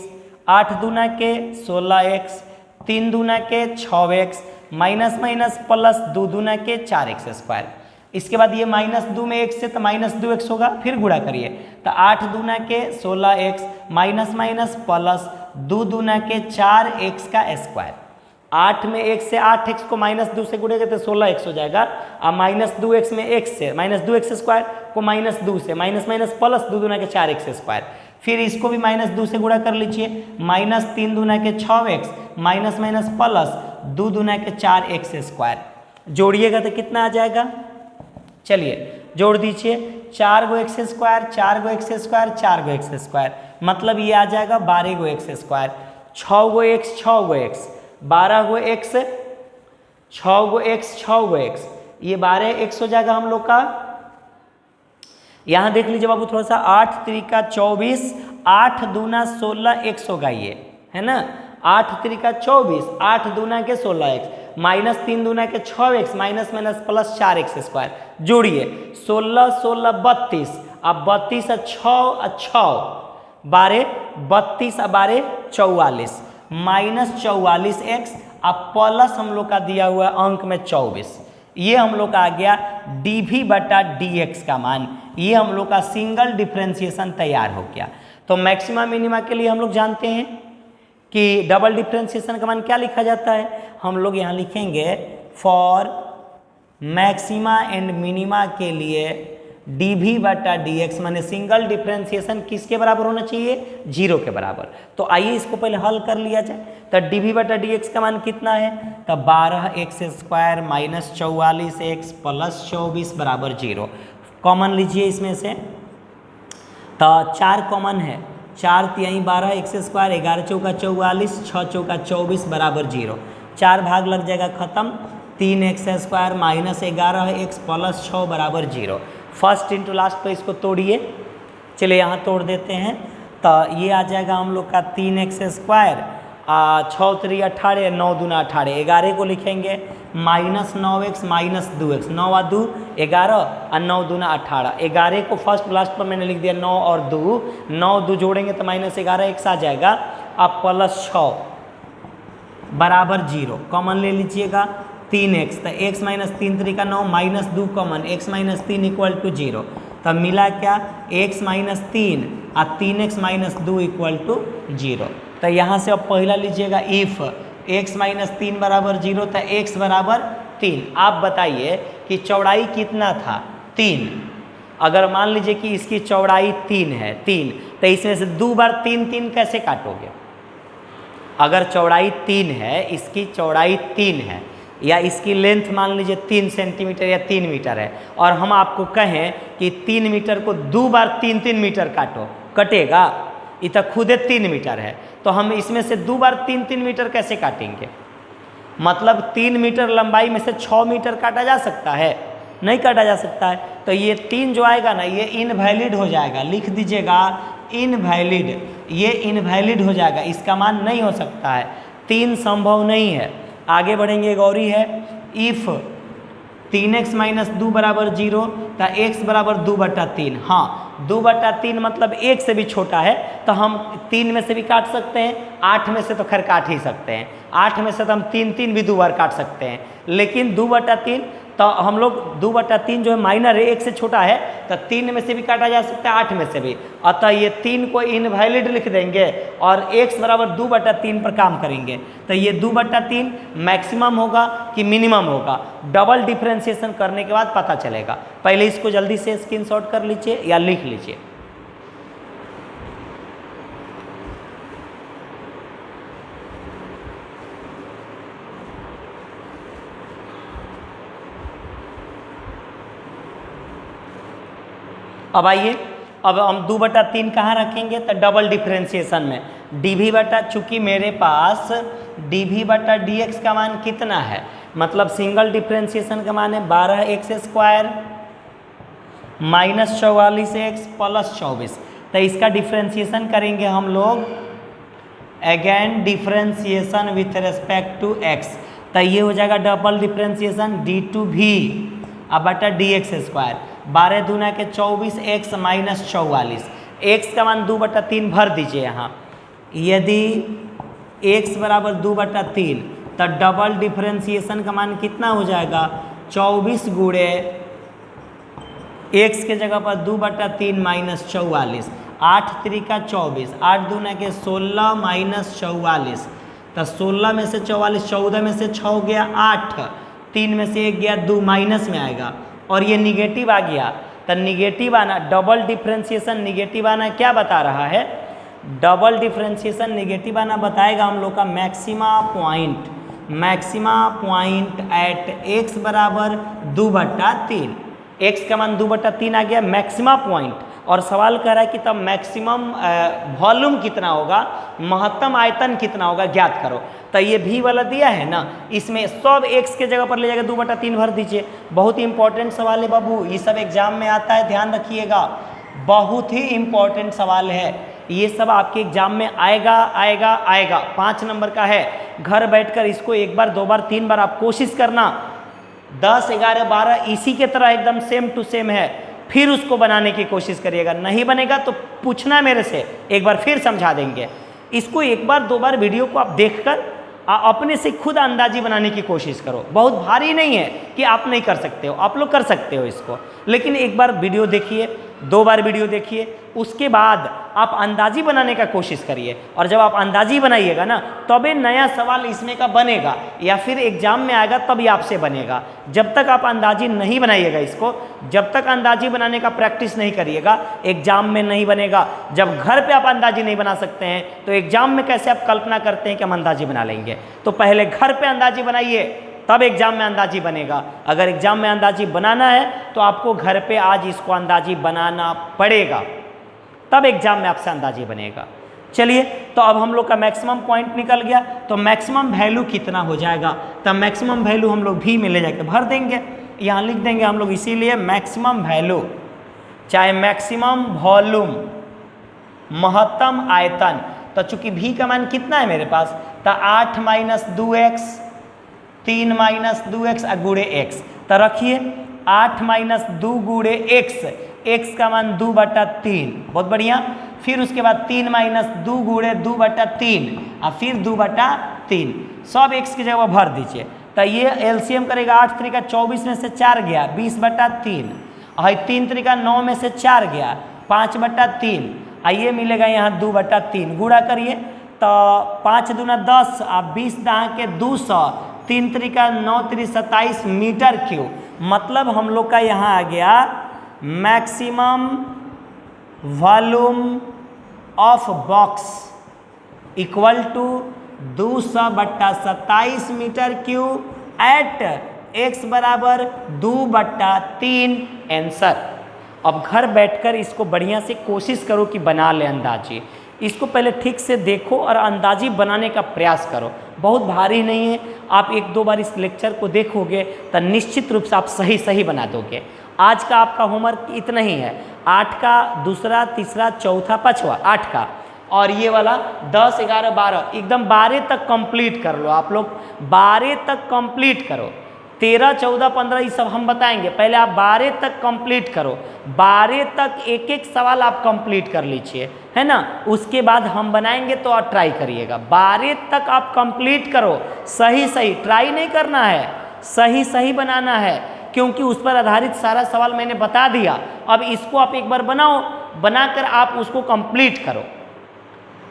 8 दूना के 16x, 3 दूना के 6x, माइनस माइनस प्लस 2 दूना के 4x स्क्वायर। इसके बाद ये माइनस 2 में x से तो माइनस 2x होगा, फिर गुणा करिए तो 8 दूना के 16x माइनस माइनस प्लस 2 दूना के 4x का स्क्वायर। 8 में x से 8x को माइनस 2 से गुणेंगे तो 16x हो जाएगा, और माइनस 2x में x से माइनस 2x स्क्वायर को माइनस 2 से माइनस माइनस प्लस 2 दूना के 4x स्क्वायर, फिर इसको भी माइनस 2 से गुणा कर लीजिए, माइनस 3 दूना के 6x माइनस माइनस प्लस 2 दूना के 4x स्क्वायर, जोड़िएगा तो कितना आ जाएगा, चलिए जोड़ दीजिए, 4 गो एक्स स्क्वायर, 4 गो एक्स स्क्वायर, 4 गो एक्स स्क्वायर, मतलब ये आ जाएगा 12 गो एक्स स्क्वायर, 6 गो एक्स 6 गो एक्स, 12 गो एक्स 6 गो एक्स 6 गो एक्स, ये 12 एक्स हो जाएगा हम लोग का। यहाँ देख लीजिए बाबू थोड़ा सा, 8 त्रिका 24, 8 दूना 16 एक्स होगा ये, है ना, 8 त्रिका 24, 8 दूना के 16 एक्स, माइनस 3 दूना के 6 x minus minus plus 4 x square, जोड़िए 16 16 32, अब 32 और 6 12, 32 और 12 44, माइनस 44 एक्स, अब प्लस हम लोग का दिया हुआ अंक में 24, ये हम लोग का आ गया dv बटा dx का मान, ये हम लोग का सिंगल डिफ्रेंसिएशन तैयार हो गया। तो मैक्सिमा मिनिमा के लिए हम लोग जानते हैं कि डबल डिफ्रेंसिएशन का मान क्या लिखा जाता है, हम लोग यहाँ लिखेंगे फॉर मैक्सिमा एंड मिनिमा के लिए dv बटा dx, माने सिंगल डिफ्रेंसिएशन किसके बराबर होना चाहिए, 0 के बराबर। तो आइए इसको पहले हल कर लिया जाए, तो dv बटा dx का मान कितना है, तो 12 x square minus 44 x plus 24 बराबर 0, कॉमन लीजिए इसमें से, तो 4 कॉमन है, 4 तिहाई 12 एक्स स्क्वायर, 11 चौका 44, 6 चौका 24 बराबर 0, 4 भाग लग जाएगा खत्म, 3 x square minus 11 x plus 6 बराबर 0, फर्स्ट इंटू लास्ट पे इसको तोड़िए, चलिए यहाँ तोड़ देते हैं, तो ये आ जाएगा हम लोग का 3 एक्स स्क्वायर, 6 3 18, 9 दूना 18, 11 को लिखेंगे माइनस 9 एक्स माइनस 2 एक्स, 9 और 2 11 और 9 दूना 18, 11 को फर्स्ट लास्ट पर मैंने लिख दिया 9 और 2, 9 2 जोड़ेंगे तो माइनस 11 एक्स आ जाएगा, अब प्लस 6 बराबर 0, कॉमन ले लीजिएगा 3 एक्स, तो x minus 3 3 9 minus 2 common, x minus 3 equal to 0, तब मिला क्या, एक्स माइनस 3 और 3 एक्स माइनस 2 इक्वल टू 0। तो यहाँ से अब पहला लीजिएगा इफ एक्स माइनस 3 बराबर 0, तो एक्स बराबर 3, आप बताइए कि चौड़ाई कितना था, 3, अगर मान लीजिए कि इसकी चौड़ाई 3 है, 3, तो इसमें से 2 बार 3 3 कैसे काटोगे, अगर चौड़ाई 3 है, इसकी चौड़ाई 3 है, या इसकी लेंथ मान लीजिए 3 सेंटीमीटर या 3 मीटर है, और हम आपको कहें कि 3 मीटर को 2 बार 3 3 मीटर काटो, कटेगा, ये तो खुदे 3 मीटर है, तो हम इसमें से 2 बार 3 3 मीटर कैसे काटेंगे, मतलब 3 मीटर लंबाई में से 6 मीटर काटा जा सकता है, नहीं काटा जा सकता है, तो ये 3 जो आएगा ना, ये इनवैलिड हो जाएगा, लिख दीजिएगा इनवैलिड, ये इनवैलिड हो जाएगा, इसका मान नहीं हो सकता है, 3 संभव नहीं है। आगे बढ़ेंगे, गौरी है, इफ 3x माइनस 2 बराबर 0, तो x बराबर 2 बटा 3, हाँ 2 बटा 3 मतलब 1 से भी छोटा है, तो हम 3 में से भी काट सकते हैं, 8 में से तो खैर काट ही सकते हैं, 8 में से तो हम 3 3 भी 2 बार काट सकते हैं, लेकिन 2 बटा 3, तो हम लोग 2/3 जो है माइनर है, 1 से छोटा है, तो 3 में से भी काटा जा सकता है, 8 में से भी। अतः ये 3 को इनवैलिड लिख देंगे और x बराबर 2/3 पर काम करेंगे। तो ये 2/3 मैक्सिमम होगा कि मिनिमम होगा, डबल डिफ्रेंशिएशन करने के बाद पता चलेगा। पहले इसको जल्दी से स्क्रीनशॉट कर लीजिए या लिख लीजिए। अब आइए, अब हम 2/3 कहाँ रखेंगे, तो डबल डिफ्रेंशिएशन में dv बटा, चूँकि मेरे पास dv/dx का मान कितना है, मतलब सिंगल डिफ्रेंशिएशन का मान है 12x² माइनस 44x प्लस 24। तो इसका डिफ्रेंशिएशन करेंगे हम लोग, again differentiation with respect to x, तो ये हो जाएगा डबल डिफ्रेंशिएशन d2v अब बटा dx²। 12 दूना के 24 x माइनस 44, x का मान 2/3 भर दीजिए यहाँ। यदि x बराबर 2/3 तो डबल डिफ्रेंशिएशन का मान कितना हो जाएगा, 24 गुणे x के जगह पर 2/3 माइनस 44, 8 त्रिका 24, 8 दूना के 16 माइनस 44, तो 16 में से 44, 14 में से 6 गया 8, 3 में से 1 गया 2, माइनस में आएगा और ये निगेटिव आ गया। तो निगेटिव आना, डबल डिफ्रेंशिएशन निगेटिव आना क्या बता रहा है, डबल डिफ्रेंशिएशन निगेटिव आना बताएगा हम लोग का मैक्सिमा पॉइंट एट x बराबर 2/3। x का मान 2/3 आ गया मैक्सिमा पॉइंट, और सवाल कह रहा है कि तब मैक्सिमम वॉल्यूम कितना होगा, महत्तम आयतन कितना होगा, ज्ञात करो। तो ये भी वाला दिया है ना, इसमें सब x के जगह पर ले जाकर 2/3 भर दीजिए। बहुत ही इंपॉर्टेंट सवाल है बाबू, ये सब एग्जाम में आता है, ध्यान रखिएगा, बहुत ही इंपॉर्टेंट सवाल है। ये सब आपके एग्जाम में आएगा। 5 नंबर का है। घर बैठकर इसको 1 बार 2 बार 3 बार आप कोशिश करना। 10, 11, 12 इसी के तरह एकदम सेम टू सेम है, फिर उसको बनाने की कोशिश करिएगा। नहीं बनेगा तो पूछना मेरे से, एक बार फिर समझा देंगे। इसको 1 बार 2 बार वीडियो को आप देखकर अपने से खुद अंदाजी बनाने की कोशिश करो। बहुत भारी नहीं है कि आप नहीं कर सकते हो, आप लोग कर सकते हो इसको, लेकिन 1 बार वीडियो देखिए, 2 बार वीडियो देखिए, उसके बाद आप अंदाजी बनाने का कोशिश करिए। और जब आप अंदाजी बनाइएगा ना, तभी नया सवाल इसमें का बनेगा, या फिर एग्जाम में आएगा तभी आपसे बनेगा। जब तक आप अंदाजी नहीं बनाइएगा इसको, जब तक अंदाजी बनाने का प्रैक्टिस नहीं करिएगा, एग्जाम में नहीं बनेगा। जब घर पे आप अंदाजी नहीं बना सकते हैं, तो एग्जाम में कैसे आप कल्पना करते हैं कि हम अंदाजी बना लेंगे। तो पहले घर पे अंदाजी बनाइए, तब एग्जाम में अंदाजी बनेगा। अगर एग्जाम में अंदाजी बनाना है तो आपको घर पे आज इसको अंदाजी बनाना पड़ेगा, तब एग्जाम में आपसे अंदाजी बनेगा। चलिए, तो अब हम लोग का मैक्सिमम पॉइंट निकल गया, तो मैक्सिमम वैल्यू कितना हो जाएगा, तो मैक्सिमम वैल्यू हम लोग भी में ले जाके भर देंगे, यहाँ लिख देंगे हम लोग। इसीलिए मैक्सिमम वैल्यू, चाहे मैक्सिमम वॉल्यूम, महत्तम आयतन, तो चूंकि भी का मान कितना है मेरे पास, तो 8 माइनस 2x, 3 माइनस 2x गुणे x, तो रखिए 8 माइनस 2 गुणे x का मान 2/3, बहुत बढ़िया। फिर उसके बाद 3 माइनस 2 गुणे 2/3 और फिर 2/3, सब x की जगह भर दीजिए। तो ये एलसीएम करेगा, 8 त्रिका 24 में से 4 गया 20/3, और 3 त्रिका 9 में से 4 गया 5/3, आइए मिलेगा यहाँ 2/3। गुणा करिए तो 5 दूना 10 और 20 दहा के 200, 3 त्रिका 9 त्रि 27 मीटर क्यूब। मतलब हम लोग का यहाँ आ गया maximum volume of box equal to 200/27 metre cube at x बराबर 2/3 आंसर। अब घर बैठकर इसको बढ़िया से कोशिश करो कि बना ले अंदाजी। इसको पहले ठीक से देखो और अंदाजी बनाने का प्रयास करो, बहुत भारी नहीं है। आप 1-2 बार इस लेक्चर को देखोगे तो निश्चित रूप से आप सही बना दोगे। आज का आपका होमवर्क इतना ही है, 8 का दूसरा, तीसरा, चौथा, पाँचवा, 8 का, और ये वाला 10, 11, 12 एकदम 12 तक कंप्लीट कर लो। आप लोग 12 तक कंप्लीट करो, 13, 14, 15 ये सब हम बताएंगे, पहले आप 12 तक कंप्लीट करो। 12 तक एक सवाल आप कंप्लीट कर लीजिए, है ना, उसके बाद हम बनाएंगे तो आप ट्राई करिएगा। 12 तक आप कंप्लीट करो, सही ट्राई नहीं करना है, सही बनाना है। क्योंकि उस पर आधारित सारा सवाल मैंने बता दिया। अब इसको आप एक बार बनाओ, बनाकर आप उसको कंप्लीट करो,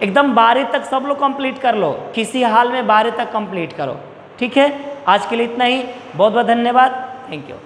एकदम 12 तक सब लोग कंप्लीट कर लो, किसी हाल में 12 तक कंप्लीट करो। ठीक है, आज के लिए इतना ही। बहुत बहुत धन्यवाद, थैंक यू।